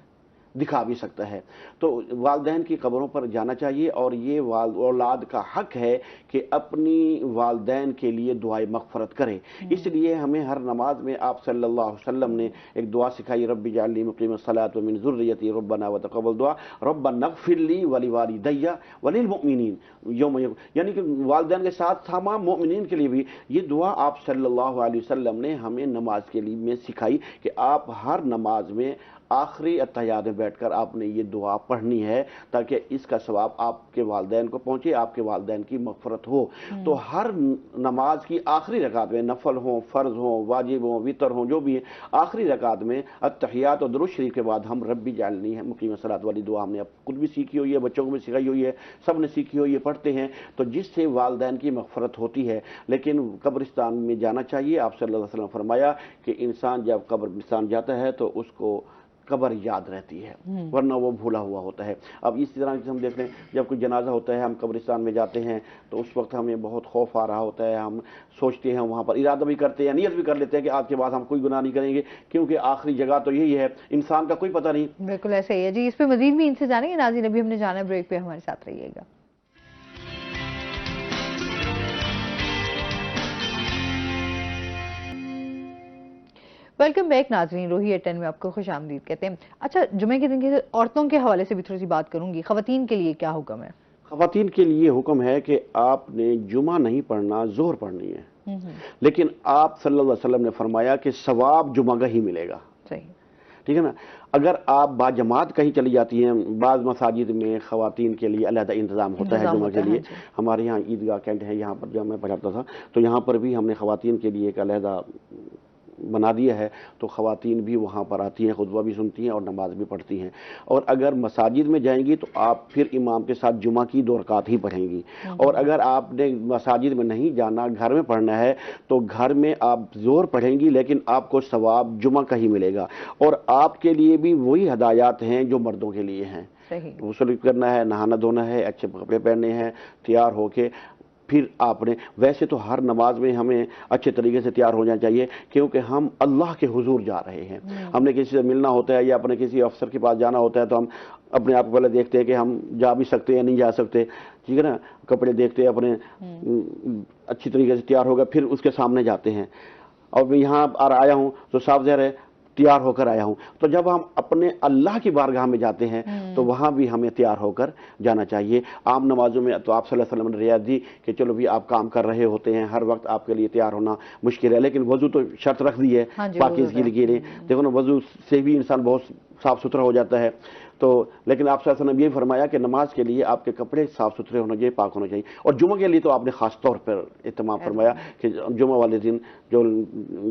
دکھا بھی سکتا ہے. تو والدین کی قبروں پر جانا چاہیے, اور یہ اولاد کا حق ہے کہ اپنی والدین کے لیے دعائے مغفرت کرے. اس لیے ہمیں ہر نماز میں آپ صلی اللہ علیہ وسلم نے ایک دعا سکھائی, رب اجعلنی مقیم الصلاۃ ومن ذریتی ربنا وتقبل دعا ربنا اغفر لی ولوالدی وللمؤمنین یوم, یعنی کہ والدین کے ساتھ تمام مومنین کے لیے بھی یہ دعا آپ صلی اللہ علیہ وسلم نے ہمیں نماز کے لیے میں سکھائی کہ آپ ہر نماز میں آخری اتحیات میں بیٹھ کر آپ نے یہ دعا پڑھنی ہے, تاکہ اس کا ثواب آپ کے والدین کو پہنچے, آپ کے والدین کی مغفرت ہو. تو ہر نماز کی آخری رکعت میں, نفل ہوں, فرض ہوں, واجب ہوں, وتر ہوں, جو بھی ہے, آخری رکعت میں اتحیات اور درود شریف کے بعد ہم رب اجعلنی ہے مقیم الصلاۃ والی دعا ہم نے خود بھی سیکھی ہوئی ہے, بچوں کو بھی سکھائی ہوئی ہے, سب نے سیکھی ہوئی ہے, پڑھتے ہیں, تو جس سے والدین کی مغفرت ہوتی ہے. لیکن قبرستان میں جانا چاہیے. آپ صلی اللہ علیہ وسلم فرمایا کہ انسان جب قبرستان جاتا ہے تو اس کو قبر یاد رہتی ہے, ورنہ وہ بھولا ہوا ہوتا ہے. اب اسی طرح ہم دیکھتے ہیں جب کوئی جنازہ ہوتا ہے, ہم قبرستان میں جاتے ہیں تو اس وقت ہمیں بہت خوف آ رہا ہوتا ہے, ہم سوچتے ہیں, وہاں پر ارادہ بھی کرتے ہیں, نیت بھی کر لیتے ہیں کہ آج کے بعد ہم کوئی گناہ نہیں کریں گے, کیونکہ آخری جگہ تو یہی ہے, انسان کا کوئی پتہ نہیں. بالکل ایسا ہی ہے جی. اس پہ مزید بھی ان سے جانیں گے ناظرین, ابھی ہم نے جانا ہے بریک پہ, ہمارے ساتھ رہیے گا. ویلکم بیک ناظرین, روہی ایٹ 10 میں آپ کو خوش آمدید کہتے ہیں. اچھا, جمعے کے دن کے عورتوں کے حوالے سے بھی تھوڑی سی بات کروں گی. خواتین کے لیے کیا حکم ہے؟ خواتین کے لیے حکم ہے کہ آپ نے جمعہ نہیں پڑھنا, ظہر پڑھنی ہے, لیکن آپ صلی اللہ علیہ وسلم نے فرمایا کہ ثواب جمعہ کا ہی ملے گا. صحیح. ٹھیک ہے نا. اگر آپ باجماعت کہیں چلی جاتی ہیں، بعض مساجد میں خواتین کے لیے علیحدہ انتظام ہوتا ہے جمعہ کے لیے. ہمارے یہاں عیدگاہ کینٹ ہے یہاں پر، جب میں پڑھاتا تھا تو یہاں پر بھی ہم نے خواتین کے لیے ایک علیحدہ بنا دیا ہے، تو خواتین بھی وہاں پر آتی ہیں، خطبہ بھی سنتی ہیں اور نماز بھی پڑھتی ہیں. اور اگر مساجد میں جائیں گی تو آپ پھر امام کے ساتھ جمعہ کی 2 رکعت ہی پڑھیں گی. اور اگر آپ نے مساجد میں نہیں جانا، گھر میں پڑھنا ہے، تو گھر میں آپ زور پڑھیں گی لیکن آپ کو ثواب جمعہ کا ہی ملے گا. اور آپ کے لیے بھی وہی ہدایات ہیں جو مردوں کے لیے ہیں. غسل کرنا ہے، نہانا دھونا ہے، اچھے کپڑے پہننے ہیں، تیار ہو کے پھر آپ نے، ویسے تو ہر نماز میں ہمیں اچھے طریقے سے تیار ہو جانا چاہیے کیونکہ ہم اللہ کے حضور جا رہے ہیں. ہم نے کسی سے ملنا ہوتا ہے یا اپنے کسی افسر کے پاس جانا ہوتا ہے تو ہم اپنے آپ کو پہلے دیکھتے ہیں کہ ہم جا بھی سکتے ہیں یا نہیں جا سکتے. ٹھیک ہے نا، کپڑے دیکھتے ہیں اپنے، اچھی طریقے سے تیار ہو گئے پھر اس کے سامنے جاتے ہیں. اور میں یہاں آیا ہوں تو صاف ظاہر ہے تیار ہو کر آیا ہوں. تو جب ہم اپنے اللہ کی بارگاہ میں جاتے ہیں تو وہاں بھی ہمیں تیار ہو کر جانا چاہیے. عام نمازوں میں تو آپ صلی اللہ علیہ وسلم نے رعایت دی کہ چلو بھی آپ کام کر رہے ہوتے ہیں، ہر وقت آپ کے لیے تیار ہونا مشکل ہے، لیکن وضو تو شرط رکھ دی ہے پاکیزگی کے لیے. دیکھو نا، وضو سے بھی انسان بہت صاف ستھرا ہو جاتا ہے. تو لیکن آپ صلی اللہ علیہ وسلم نے یہ فرمایا کہ نماز کے لیے آپ کے کپڑے صاف ستھرے ہونا چاہیے، پاک ہونا چاہیے. اور جمعہ کے لیے تو آپ نے خاص طور پر اہتمام فرمایا کہ جمعہ والے دن جو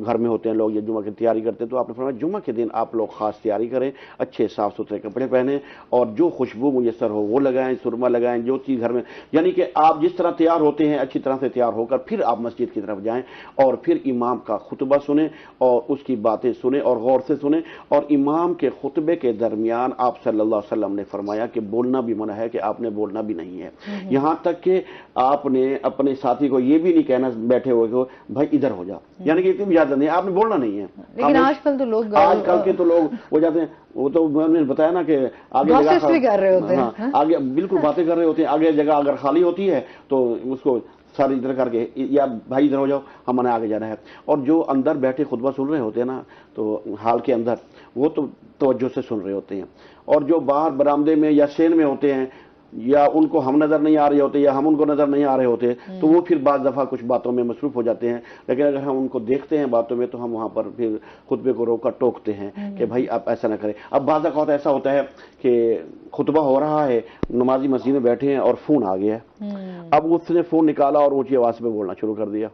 گھر میں ہوتے ہیں لوگ یا جمعہ کی تیاری کرتے ہیں، تو آپ نے فرمایا جمعہ کے دن آپ لوگ خاص تیاری کریں، اچھے صاف ستھرے کپڑے پہنیں اور جو خوشبو میسر ہو وہ لگائیں، سرما لگائیں، جو چیز گھر میں، یعنی کہ آپ جس طرح تیار ہوتے ہیں اچھی طرح سے تیار ہو کر پھر آپ مسجد کی طرف جائیں اور پھر امام کا خطبہ سنیں اور اس کی باتیں سنیں اور غور سے سنیں. اور امام کے خطبے کے درمیان آپ صلی اللہ علیہ وسلم نے فرمایا کہ بولنا بھی منع ہے، کہ آپ نے بولنا بھی نہیں ہے. یہاں تک کہ آپ نے اپنے ساتھی کو یہ بھی نہیں کہنا بیٹھے ہوئے کہ بھائی ادھر ہو جا، یعنی کہ اتنی اجازت نہیں، آپ نے بولنا نہیں ہے. لیکن آج کل تو لوگ، آج کل کے تو لوگ ہو جاتے ہیں، وہ تو میں نے بتایا نا کہ آگے گاسپس کر رہے ہوتے ہیں، آگے بالکل باتیں کر رہے ہوتے ہیں. آگے جگہ اگر خالی ہوتی ہے تو اس کو ساری ادھر کر کے، یا بھائی ادھر ہو جاؤ ہم نے آگے جانا ہے. اور جو اندر بیٹھے خطبہ سن رہے ہوتے ہیں نا، تو حال کے اندر وہ تو توجہ سے سن رہے ہوتے ہیں. اور جو باہر برآمدے میں یا سین میں ہوتے ہیں، یا ان کو ہم نظر نہیں آ رہے ہوتے یا ہم ان کو نظر نہیں آ رہے ہوتے، تو وہ پھر بعض دفعہ کچھ باتوں میں مصروف ہو جاتے ہیں. لیکن اگر ہم ان کو دیکھتے ہیں باتوں میں تو ہم وہاں پر پھر خطبے کو روک کر ٹوکتے ہیں کہ بھائی آپ ایسا نہ کریں. اب بعض اوقات ایسا ہوتا ہے کہ خطبہ ہو رہا ہے، نمازی مسجد میں بیٹھے ہیں اور فون آ گیا ہے. اب اس نے فون نکالا اور اونچی آواز میں بولنا شروع کر دیا.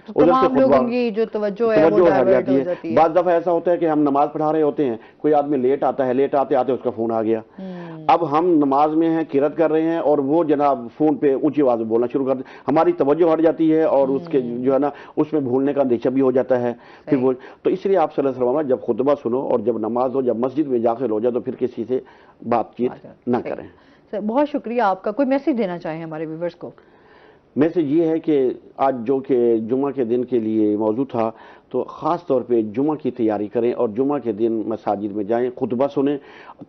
تمام لوگوں کی جو توجہ ہے وہ ڈائیورٹ ہو جاتی ہے. بعض دفعہ ایسا ہوتا ہے کہ ہم نماز پڑھا رہے ہوتے ہیں، کوئی آدمی لیٹ آتا ہے، لیٹ آتے آتے اس کا فون آ گیا. اب ہم نماز میں ہیں، قرات کر رہے ہیں اور وہ جناب فون پہ اونچی آواز میں بولنا شروع کر دیں، ہماری توجہ ہٹ جاتی ہے اور اس کے جو ہے نا اس میں بھولنے کا اندیشہ بھی ہو جاتا ہے. پھر تو اس لیے آپ صلی اللہ علیہ وسلم جب خطبہ سنو اور جب نماز ہو، جب مسجد میں داخل ہو جائے تو پھر کسی سے بات چیت نہ کریں. بہت شکریہ آپ کا. کوئی میسج دینا چاہیں ہمارے ویورز کو؟ میسج یہ ہے کہ آج جو کہ جمعہ کے دن کے لیے موضوع تھا، تو خاص طور پہ جمعہ کی تیاری کریں اور جمعہ کے دن مساجد میں جائیں، خطبہ سنیں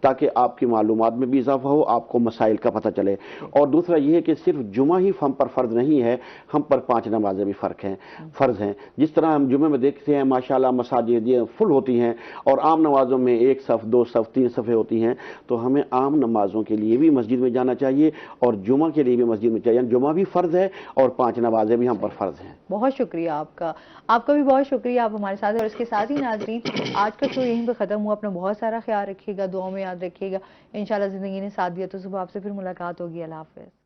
تاکہ آپ کی معلومات میں بھی اضافہ ہو، آپ کو مسائل کا پتہ چلے. اور دوسرا یہ ہے کہ صرف جمعہ ہی ہم پر فرض نہیں ہے، ہم پر 5 نمازیں بھی فرض ہیں. جس طرح ہم جمعے میں دیکھتے ہیں ماشاءاللہ مساجد یہ فل ہوتی ہیں اور عام نمازوں میں 1 صف 2 صف 3 صفیں ہوتی ہیں، تو ہمیں عام نمازوں کے لیے بھی مسجد میں جانا چاہیے اور جمعہ کے لیے بھی مسجد میں چاہیے. جمعہ بھی فرض ہے اور 5 نمازیں بھی ہم پر فرض ہیں. بہت شکریہ آپ کا. آپ کا بھی بہت شکریہ، آپ ہمارے ساتھ ہیں. اور اس کے ساتھ ہی ناظرین، آج کا شو یہیں پہ ختم ہوا. اپنا بہت سارا خیال رکھیے گا، دعاؤں میں یاد رکھیے گا. انشاءاللہ زندگی نے ساتھ دیا تو صبح آپ سے پھر ملاقات ہوگی. اللہ حافظ.